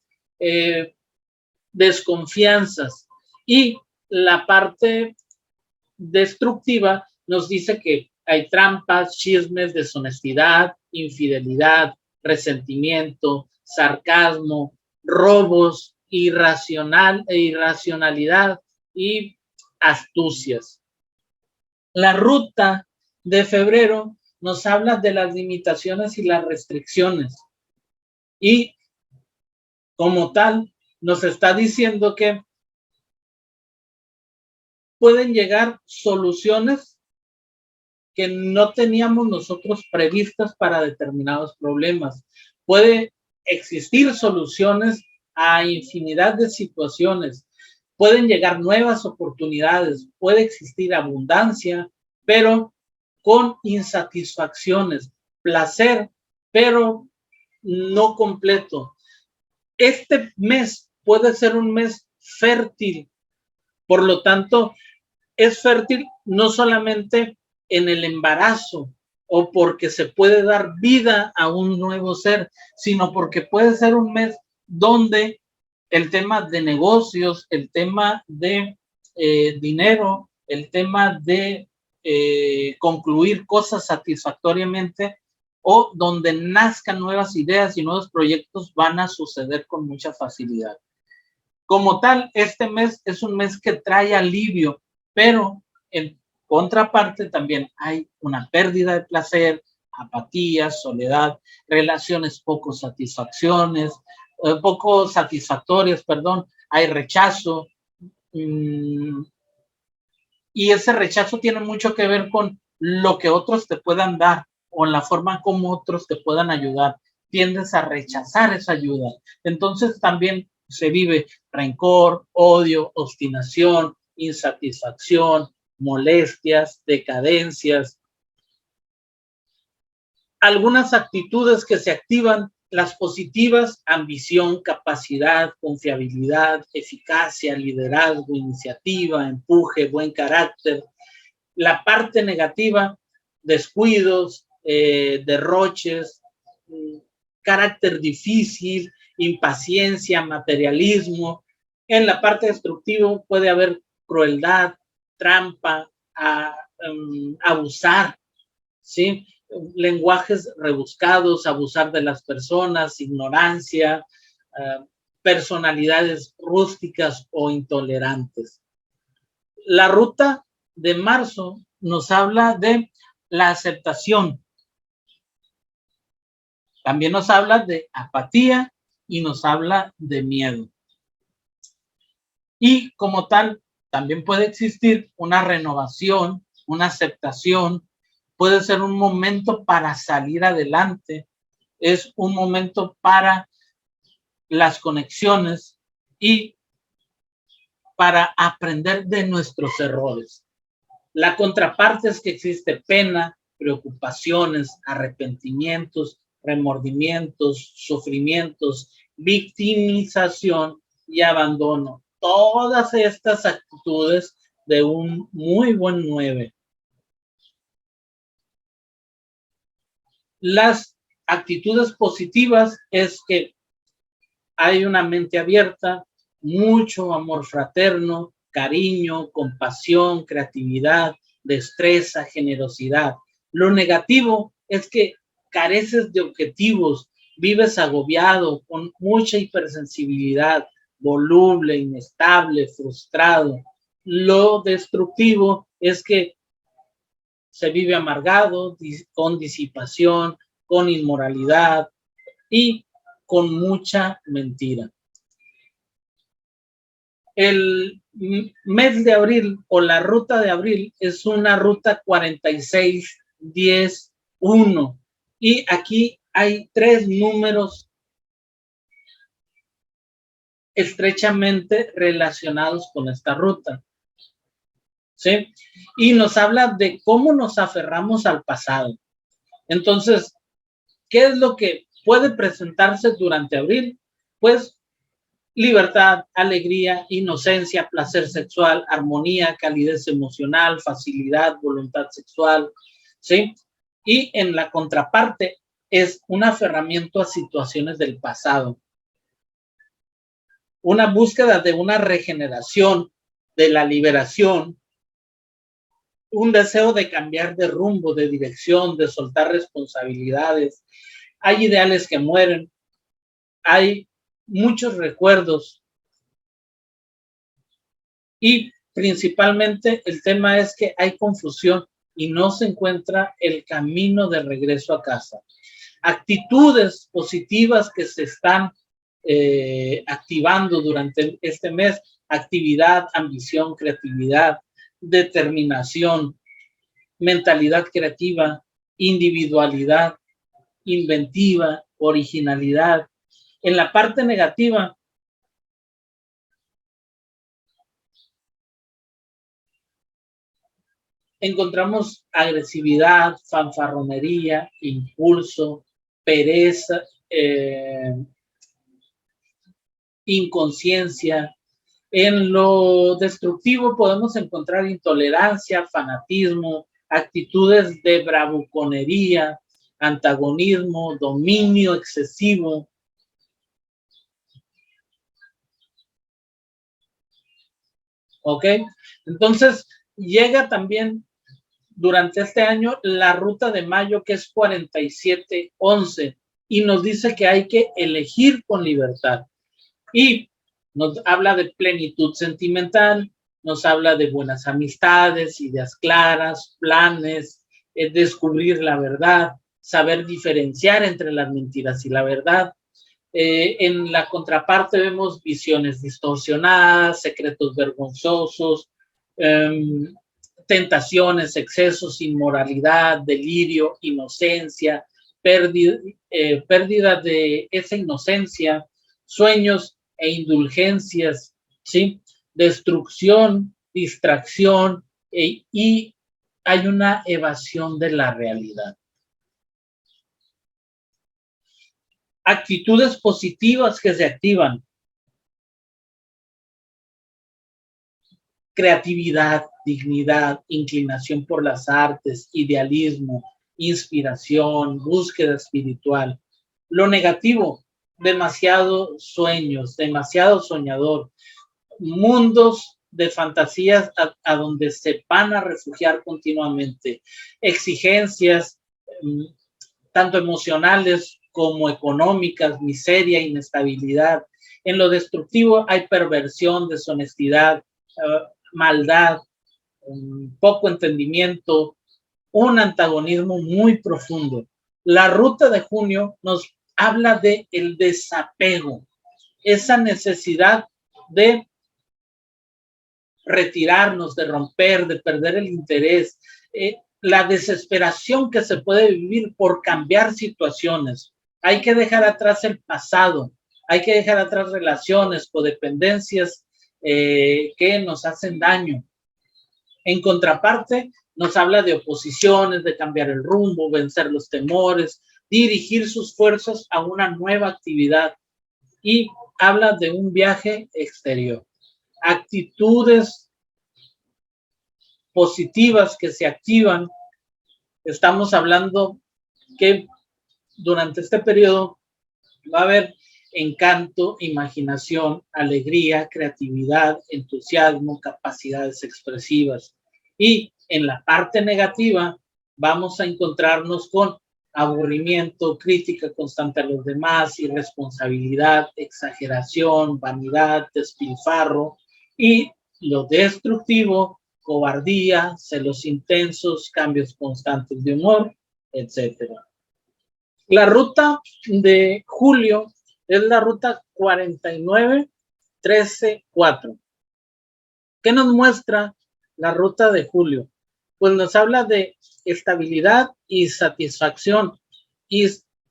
desconfianzas. Y la parte destructiva nos dice que hay trampas, chismes, deshonestidad, infidelidad, resentimiento, sarcasmo, robos, irracionalidad y astucias. La ruta de febrero nos habla de las limitaciones y las restricciones. Y como tal, nos está diciendo que pueden llegar soluciones que no teníamos nosotros previstas para determinados problemas. Puede existir soluciones a infinidad de situaciones. Pueden llegar nuevas oportunidades, puede existir abundancia, pero con insatisfacciones, placer, pero no completo. Este mes puede ser un mes fértil, por lo tanto, es fértil no solamente en el embarazo o porque se puede dar vida a un nuevo ser, sino porque puede ser un mes donde el tema de negocios, el tema de dinero, el tema de concluir cosas satisfactoriamente o donde nazcan nuevas ideas y nuevos proyectos van a suceder con mucha facilidad. Como tal, este mes es un mes que trae alivio, pero en contraparte también hay una pérdida de placer, apatía, soledad, relaciones poco satisfactorias, perdón, hay rechazo, y ese rechazo tiene mucho que ver con lo que otros te puedan dar o en la forma como otros te puedan ayudar. Tiendes a rechazar esa ayuda. Entonces también se vive rencor, odio, obstinación, insatisfacción, molestias, decadencias. Algunas actitudes que se activan, las positivas: ambición, capacidad, confiabilidad, eficacia, liderazgo, iniciativa, empuje, buen carácter. La parte negativa: descuidos, derroches, carácter difícil, impaciencia, materialismo. En la parte destructiva puede haber crueldad, trampa, abusar, ¿sí? Lenguajes rebuscados, abusar de las personas, ignorancia, personalidades rústicas o intolerantes. La ruta de marzo nos habla de la aceptación. También nos habla de apatía y nos habla de miedo. Y como tal, también puede existir una renovación, una aceptación. Puede ser un momento para salir adelante. Es un momento para las conexiones y para aprender de nuestros errores. La contraparte es que existe pena, preocupaciones, arrepentimientos, remordimientos, sufrimientos, victimización y abandono. Todas estas actitudes de un muy buen 9. Las actitudes positivas es que hay una mente abierta, mucho amor fraterno, cariño, compasión, creatividad, destreza, generosidad. Lo negativo es que careces de objetivos, vives agobiado, con mucha hipersensibilidad, voluble, inestable, frustrado. Lo destructivo es que se vive amargado, con disipación, con inmoralidad y con mucha mentira. El mes de abril o la ruta de abril es una ruta 46-10-1 y aquí hay 3 números estrechamente relacionados con esta ruta, ¿sí? Y nos habla de cómo nos aferramos al pasado. Entonces, ¿qué es lo que puede presentarse durante abril? Pues libertad, alegría, inocencia, placer sexual, armonía, calidez emocional, facilidad, voluntad sexual, ¿sí? Y en la contraparte es un aferramiento a situaciones del pasado, una búsqueda de una regeneración, de la liberación, un deseo de cambiar de rumbo, de dirección, de soltar responsabilidades. Hay ideales que mueren, hay muchos recuerdos y principalmente el tema es que hay confusión y no se encuentra el camino de regreso a casa. Actitudes positivas que se están activando durante este mes: actividad, ambición, creatividad, determinación, mentalidad creativa, individualidad, inventiva, originalidad. En la parte negativa, encontramos agresividad, fanfarronería, impulso, pereza, inconsciencia. En lo destructivo podemos encontrar intolerancia, fanatismo, actitudes de bravuconería, antagonismo, dominio excesivo. ¿Ok? Entonces, llega también durante este año la ruta de mayo, que es 4711, y nos dice que hay que elegir con libertad. Y nos habla de plenitud sentimental, nos habla de buenas amistades, ideas claras, planes, descubrir la verdad, saber diferenciar entre las mentiras y la verdad. En la contraparte vemos visiones distorsionadas, secretos vergonzosos, tentaciones, excesos, inmoralidad, delirio, inocencia, pérdida de esa inocencia, sueños e indulgencias, ¿sí? Destrucción, distracción, y hay una evasión de la realidad. Actitudes positivas que se activan: creatividad, dignidad, inclinación por las artes, idealismo, inspiración, búsqueda espiritual. Lo negativo: demasiados sueños, demasiado soñador, mundos de fantasías a donde se van a refugiar continuamente, exigencias tanto emocionales como económicas, miseria, inestabilidad. En lo destructivo hay perversión, deshonestidad, maldad, poco entendimiento, un antagonismo muy profundo. La ruta de junio nos habla de el desapego, esa necesidad de retirarnos, de romper, de perder el interés, la desesperación que se puede vivir por cambiar situaciones. Hay que dejar atrás el pasado, hay que dejar atrás relaciones, codependencias que nos hacen daño. En contraparte, nos habla de oposiciones, de cambiar el rumbo, vencer los temores, dirigir sus fuerzas a una nueva actividad, y habla de un viaje exterior. Actitudes positivas que se activan: estamos hablando que durante este periodo va a haber encanto, imaginación, alegría, creatividad, entusiasmo, capacidades expresivas. Y en la parte negativa vamos a encontrarnos con aburrimiento, crítica constante a los demás, irresponsabilidad, exageración, vanidad, despilfarro. Y lo destructivo: cobardía, celos intensos, cambios constantes de humor, etcétera. La ruta de julio es la ruta 49-13-4. ¿Qué nos muestra la ruta de julio? Pues nos habla de estabilidad y satisfacción, y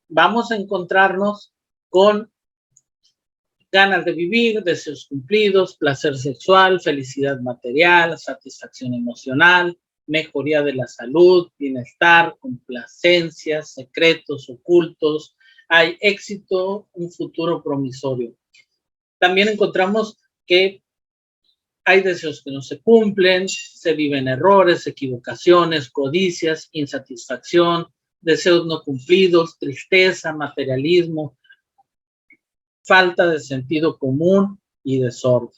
vamos a encontrarnos con ganas de vivir, deseos cumplidos, placer sexual, felicidad material, satisfacción emocional, mejoría de la salud, bienestar, complacencia, secretos ocultos. Hay éxito, un futuro promisorio. También encontramos que hay deseos que no se cumplen, se viven errores, equivocaciones, codicias, insatisfacción, deseos no cumplidos, tristeza, materialismo, falta de sentido común y desorden.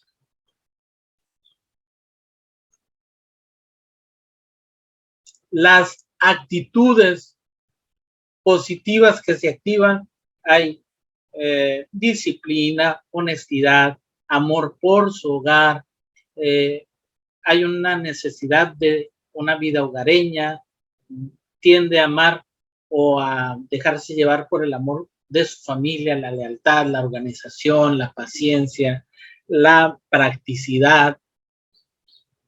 Las actitudes positivas que se activan: hay disciplina, honestidad, amor por su hogar, hay una necesidad de una vida hogareña, tiende a amar o a dejarse llevar por el amor de su familia, la lealtad, la organización, la paciencia, la practicidad,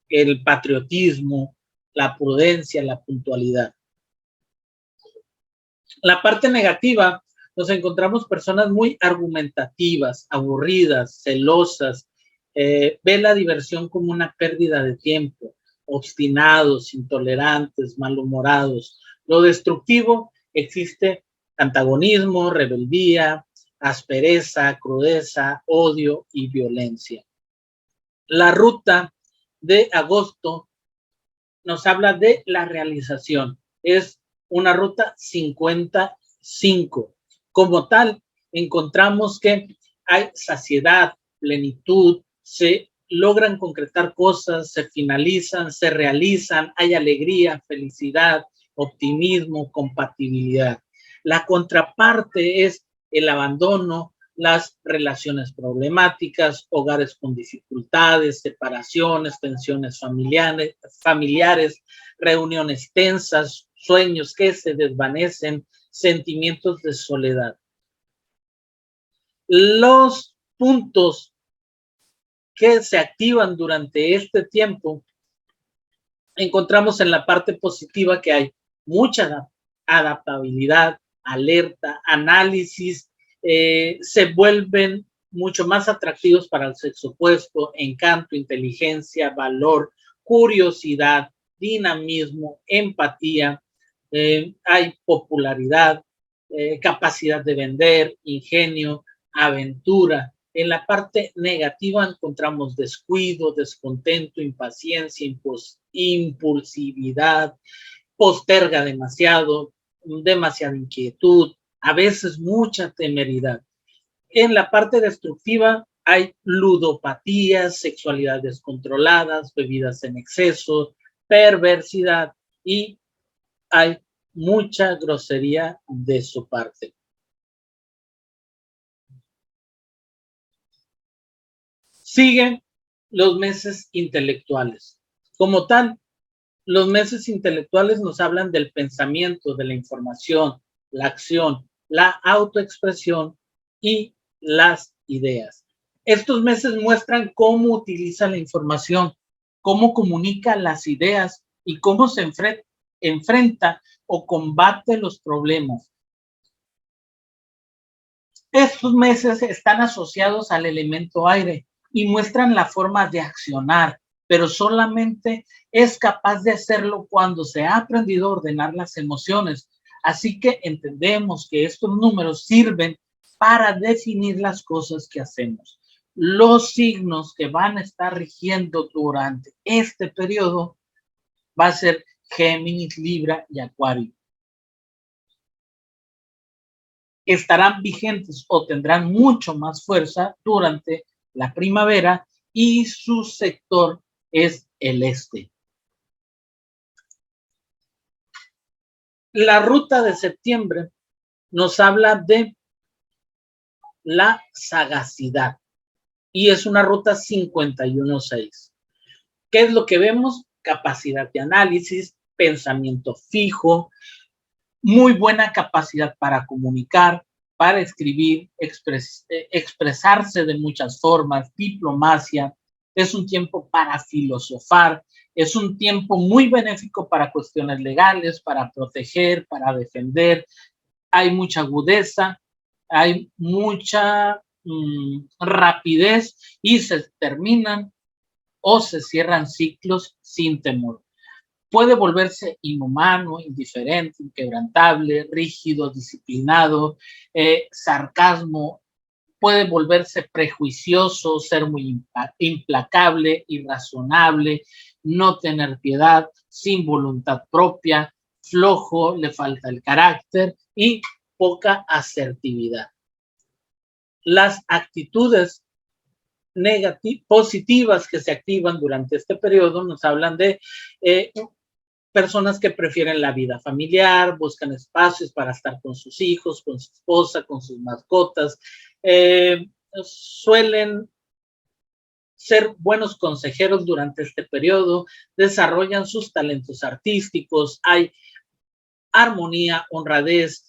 el patriotismo, la prudencia, la puntualidad. La parte negativa, nos encontramos personas muy argumentativas, aburridas, celosas, ve la diversión como una pérdida de tiempo, obstinados, intolerantes, malhumorados. Lo destructivo, existe antagonismo, rebeldía, aspereza, crudeza, odio y violencia. La ruta de agosto nos habla de la realización. Es una ruta 55. Como tal, encontramos que hay saciedad, plenitud, se logran concretar cosas, se finalizan, se realizan, hay alegría, felicidad, optimismo, compatibilidad. La contraparte es el abandono, las relaciones problemáticas, hogares con dificultades, separaciones, tensiones familiares, reuniones tensas, sueños que se desvanecen, sentimientos de soledad. Los puntos que se activan durante este tiempo, encontramos en la parte positiva que hay mucha adaptabilidad, alerta, análisis, se vuelven mucho más atractivos para el sexo opuesto, encanto, inteligencia, valor, curiosidad, dinamismo, empatía, hay popularidad, capacidad de vender, ingenio, aventura. En la parte negativa encontramos descuido, descontento, impaciencia, impulsividad, posterga demasiado, demasiada inquietud, a veces mucha temeridad. En la parte destructiva hay ludopatías, sexualidad descontroladas, bebidas en exceso, perversidad y hay mucha grosería de su parte. Siguen los meses intelectuales. Como tal, los meses intelectuales nos hablan del pensamiento, de la información, la acción, la autoexpresión y las ideas. Estos meses muestran cómo utiliza la información, cómo comunica las ideas y cómo se enfrenta o combate los problemas. Estos meses están asociados al elemento aire y muestran la forma de accionar, pero solamente es capaz de hacerlo cuando se ha aprendido a ordenar las emociones. Así que entendemos que estos números sirven para definir las cosas que hacemos. Los signos que van a estar rigiendo durante este periodo va a ser Géminis, Libra y Acuario. Estarán vigentes o tendrán mucho más fuerza durante la primavera y su sector es el este. La ruta de septiembre nos habla de la sagacidad y es una ruta 51-6. ¿Qué es lo que vemos? Capacidad de análisis, pensamiento fijo, muy buena capacidad para comunicar, para escribir, expresarse de muchas formas, diplomacia. Es un tiempo para filosofar, es un tiempo muy benéfico para cuestiones legales, para proteger, para defender. Hay mucha agudeza, hay mucha rapidez y se terminan o se cierran ciclos sin temor. Puede volverse inhumano, indiferente, inquebrantable, rígido, disciplinado, sarcasmo, puede volverse prejuicioso, ser muy implacable, irrazonable, no tener piedad, sin voluntad propia, flojo, le falta el carácter y poca asertividad. Las actitudes positivas que se activan durante este periodo nos hablan de personas que prefieren la vida familiar, buscan espacios para estar con sus hijos, con su esposa, con sus mascotas, suelen ser buenos consejeros durante este periodo, desarrollan sus talentos artísticos, hay armonía, honradez,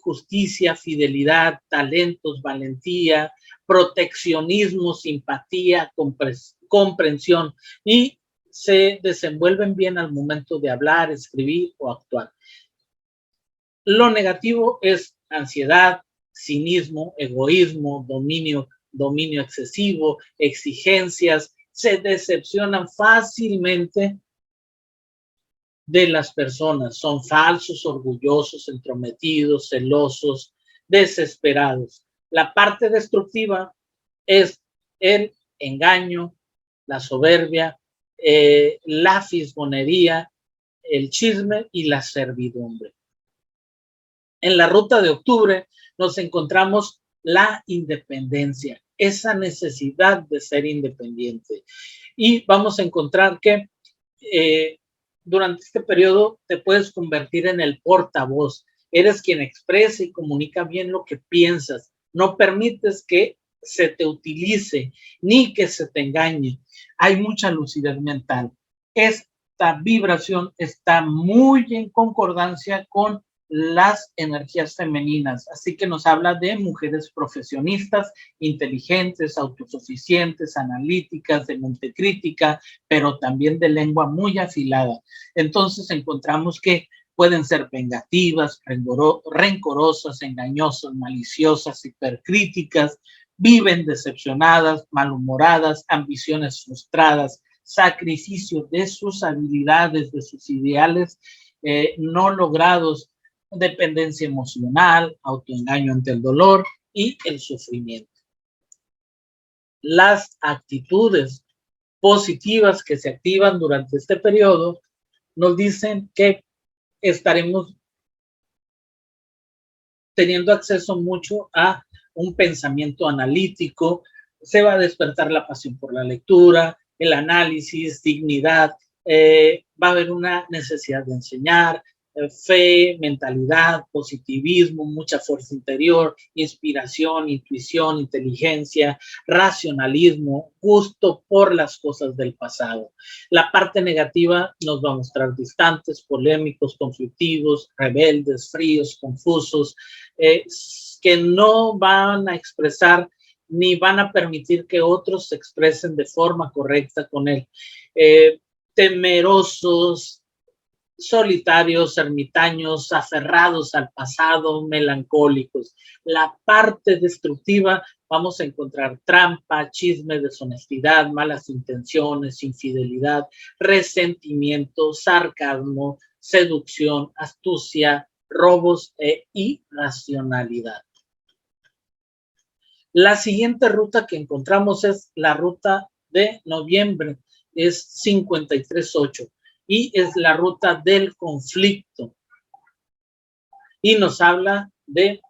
justicia, fidelidad, talentos, valentía, proteccionismo, simpatía, comprensión, y se desenvuelven bien al momento de hablar, escribir o actuar. Lo negativo es ansiedad, cinismo, egoísmo, dominio excesivo, exigencias, se decepcionan fácilmente de las personas, son falsos, orgullosos, entrometidos, celosos, desesperados. La parte destructiva es el engaño, la soberbia, la fisgonería, el chisme y la servidumbre. En la ruta de octubre nos encontramos la independencia, esa necesidad de ser independiente. Y vamos a encontrar que durante este periodo te puedes convertir en el portavoz. Eres quien expresa y comunica bien lo que piensas. No permites que se te utilice ni que se te engañe. Hay mucha lucidez mental. Esta vibración está muy en concordancia con las energías femeninas, así que nos habla de mujeres profesionistas, inteligentes, autosuficientes, analíticas, de mente crítica, pero también de lengua muy afilada. Entonces encontramos que pueden ser vengativas, rencorosas, engañosas, maliciosas, hipercríticas, viven decepcionadas, malhumoradas, ambiciones frustradas, sacrificio de sus habilidades, de sus ideales no logrados, dependencia emocional, autoengaño ante el dolor y el sufrimiento. Las actitudes positivas que se activan durante este periodo nos dicen que estaremos teniendo acceso mucho a un pensamiento analítico, se va a despertar la pasión por la lectura, el análisis, dignidad, va a haber una necesidad de enseñar, fe, mentalidad, positivismo, mucha fuerza interior, inspiración, intuición, inteligencia, racionalismo, gusto por las cosas del pasado. La parte negativa nos va a mostrar distantes, polémicos, conflictivos, rebeldes, fríos, confusos, que no van a expresar ni van a permitir que otros se expresen de forma correcta con él. Temerosos, solitarios, ermitaños, aferrados al pasado, melancólicos. La parte destructiva, vamos a encontrar trampa, chisme, deshonestidad, malas intenciones, infidelidad, resentimiento, sarcasmo, seducción, astucia, robos e irracionalidad. La siguiente ruta que encontramos es la ruta de noviembre, es 53.8. Y es la ruta del conflicto. Y nos habla de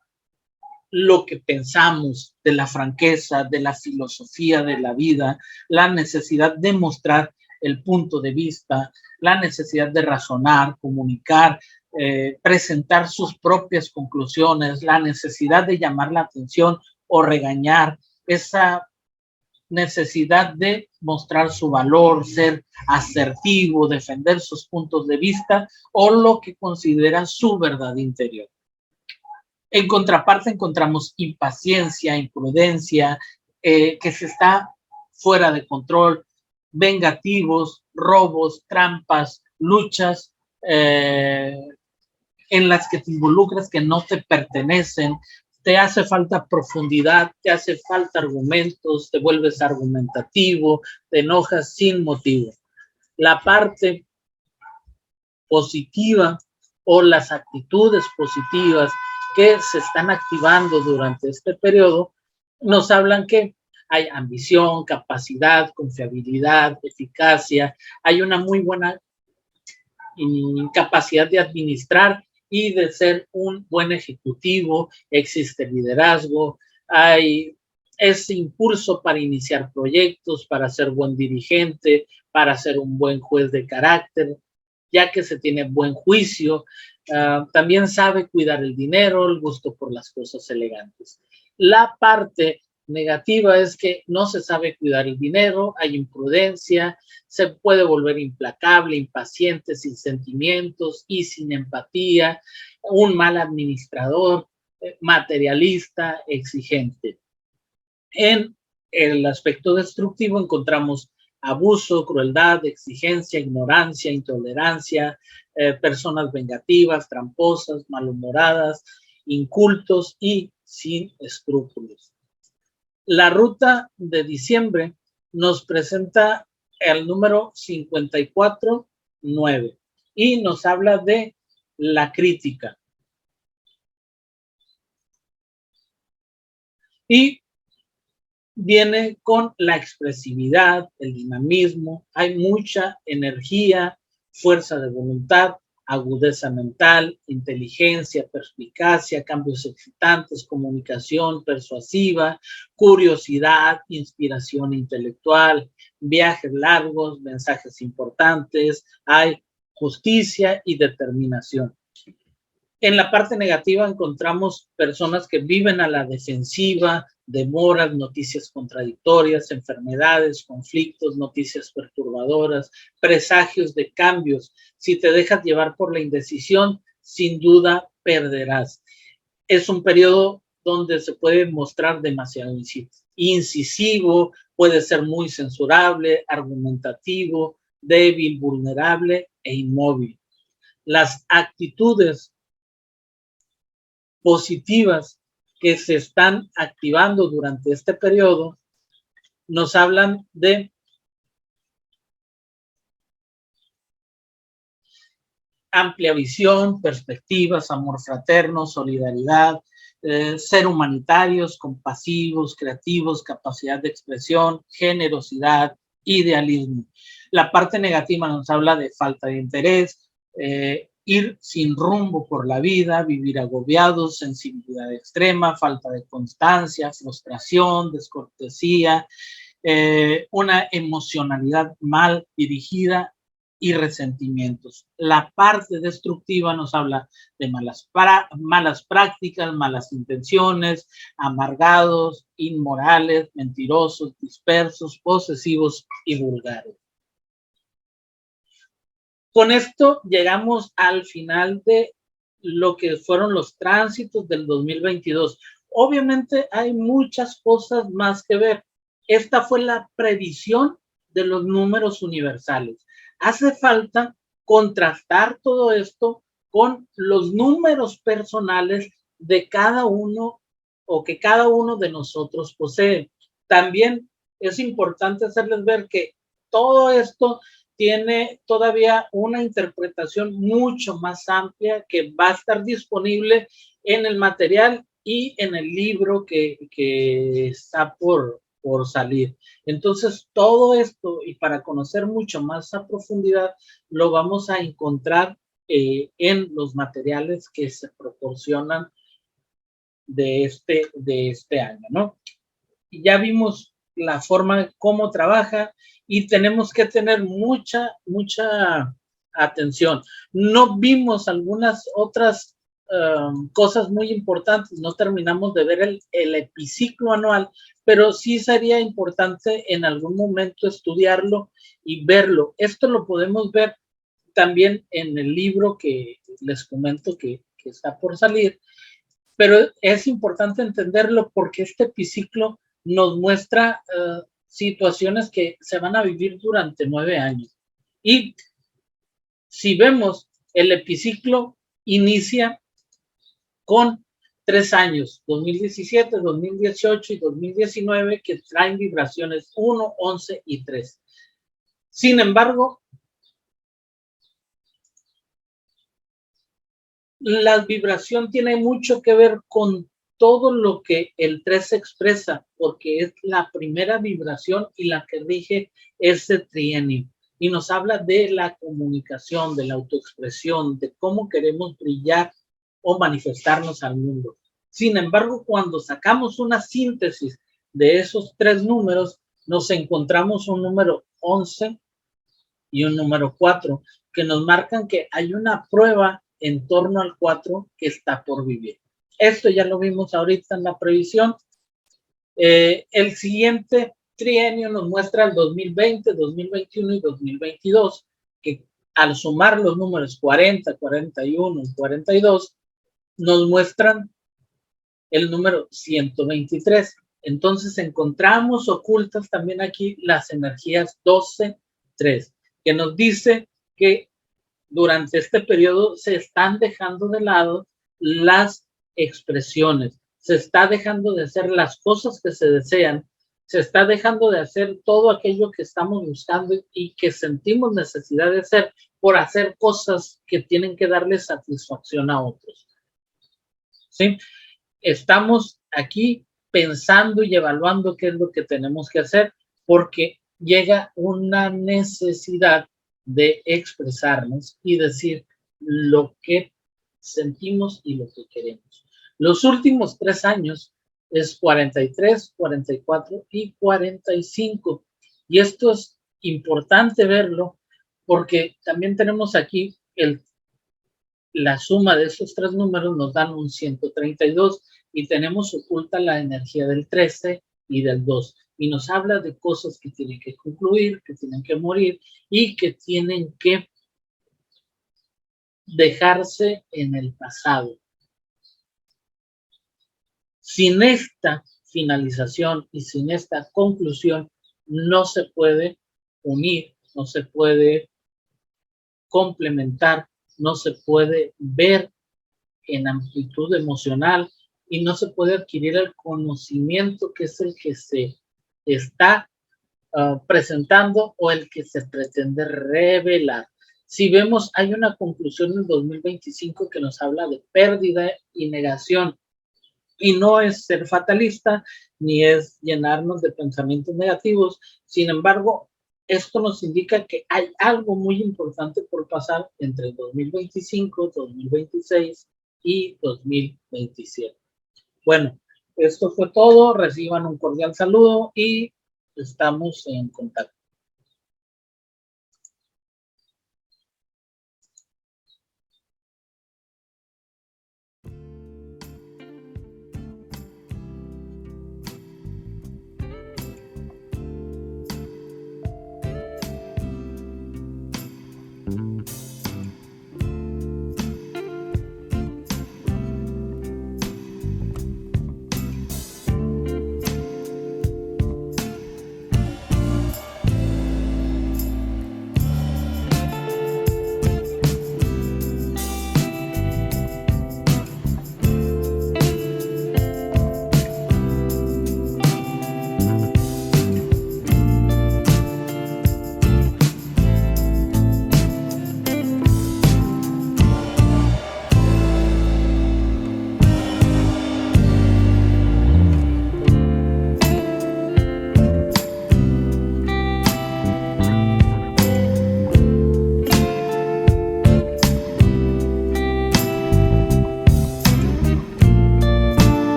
lo que pensamos, de la franqueza, de la filosofía de la vida, la necesidad de mostrar el punto de vista, la necesidad de razonar, comunicar, presentar sus propias conclusiones, la necesidad de llamar la atención o regañar, esa necesidad de mostrar su valor, ser asertivo, defender sus puntos de vista o lo que considera su verdad interior. En contraparte encontramos impaciencia, imprudencia, que se está fuera de control, vengativos, robos, trampas, luchas en las que te involucras que no te pertenecen, te hace falta profundidad, te hace falta argumentos, te vuelves argumentativo, te enojas sin motivo. La parte positiva o las actitudes positivas que se están activando durante este periodo nos hablan que hay ambición, capacidad, confiabilidad, eficacia, hay una muy buena capacidad de administrar y de ser un buen ejecutivo, existe liderazgo, hay ese impulso para iniciar proyectos, para ser buen dirigente, para ser un buen juez de carácter, ya que se tiene buen juicio, también sabe cuidar el dinero, el gusto por las cosas elegantes. La parte negativa es que no se sabe cuidar el dinero, hay imprudencia, se puede volver implacable, impaciente, sin sentimientos y sin empatía, un mal administrador, materialista, exigente. En el aspecto destructivo encontramos abuso, crueldad, exigencia, ignorancia, intolerancia, personas vengativas, tramposas, malhumoradas, incultos y sin escrúpulos. La ruta de diciembre nos presenta el número 54-9 y nos habla de la crítica. Y viene con la expresividad, el dinamismo, hay mucha energía, fuerza de voluntad, agudeza mental, inteligencia, perspicacia, cambios excitantes, comunicación persuasiva, curiosidad, inspiración intelectual, viajes largos, mensajes importantes, hay justicia y determinación. En la parte negativa encontramos personas que viven a la defensiva, demoras, noticias contradictorias, enfermedades, conflictos, noticias perturbadoras, presagios de cambios. Si te dejas llevar por la indecisión, sin duda perderás. Es un periodo donde se puede mostrar demasiado incisivo, puede ser muy censurable, argumentativo, débil, vulnerable e inmóvil. Las actitudes positivas que se están activando durante este periodo nos hablan de amplia visión, perspectivas, amor fraterno, solidaridad, ser humanitarios, compasivos, creativos, capacidad de expresión, generosidad, idealismo. La parte negativa nos habla de falta de interés, ir sin rumbo por la vida, vivir agobiados, sensibilidad extrema, falta de constancia, frustración, descortesía, una emocionalidad mal dirigida y resentimientos. La parte destructiva nos habla de malas prácticas, malas intenciones, amargados, inmorales, mentirosos, dispersos, posesivos y vulgares. Con esto llegamos al final de lo que fueron los tránsitos del 2022. Obviamente hay muchas cosas más que ver. Esta fue la previsión de los números universales. Hace falta contrastar todo esto con los números personales de cada uno o que cada uno de nosotros posee. También es importante hacerles ver que todo esto tiene todavía una interpretación mucho más amplia que va a estar disponible en el material y en el libro que está por salir. Entonces, todo esto, y para conocer mucho más a profundidad, lo vamos a encontrar en los materiales que se proporcionan de este año, ¿no? Y ya vimos la forma de cómo trabaja y tenemos que tener mucha atención. No vimos algunas otras cosas muy importantes, no terminamos de ver el epiciclo anual, pero sí sería importante en algún momento estudiarlo y verlo. Esto lo podemos ver también en el libro que les comento que está por salir, pero es importante entenderlo porque este epiciclo nos muestra situaciones que se van a vivir durante 9 años. Y si vemos, el epiciclo inicia con 3 años, 2017, 2018 y 2019, que traen vibraciones 1, 11 y 3. Sin embargo, la vibración tiene mucho que ver con todo lo que el 3 expresa, porque es la primera vibración y la que rige ese trienio. Y nos habla de la comunicación, de la autoexpresión, de cómo queremos brillar o manifestarnos al mundo. Sin embargo, cuando sacamos una síntesis de esos 3 números, nos encontramos un número 11 y un número 4, que nos marcan que hay una prueba en torno al 4 que está por vivir. Esto ya lo vimos ahorita en la previsión. El siguiente trienio nos muestra el 2020, 2021 y 2022, que al sumar los números 40, 41 y 42, nos muestran el número 123. Entonces encontramos ocultas también aquí las energías 12, 3, que nos dice que durante este periodo se están dejando de lado las expresiones, se está dejando de hacer las cosas que se desean, se está dejando de hacer todo aquello que estamos buscando y que sentimos necesidad de hacer por hacer cosas que tienen que darle satisfacción a otros. ¿Sí? Estamos aquí pensando y evaluando qué es lo que tenemos que hacer porque llega una necesidad de expresarnos y decir lo que sentimos y lo que queremos. Los últimos 3 años es 43, 44 y 45. Y esto es importante verlo porque también tenemos aquí la suma de esos 3 números nos dan un 132 y tenemos oculta la energía del 13 y del 2. Y nos habla de cosas que tienen que concluir, que tienen que morir y que tienen que dejarse en el pasado. Sin esta finalización y sin esta conclusión, no se puede unir, no se puede complementar, no se puede ver en amplitud emocional y no se puede adquirir el conocimiento que es el que se está presentando o el que se pretende revelar. Si vemos, hay una conclusión en 2025 que nos habla de pérdida y negación. Y no es ser fatalista, ni es llenarnos de pensamientos negativos. Sin embargo, esto nos indica que hay algo muy importante por pasar entre el 2025, 2026 y 2027. Bueno, esto fue todo. Reciban un cordial saludo y estamos en contacto.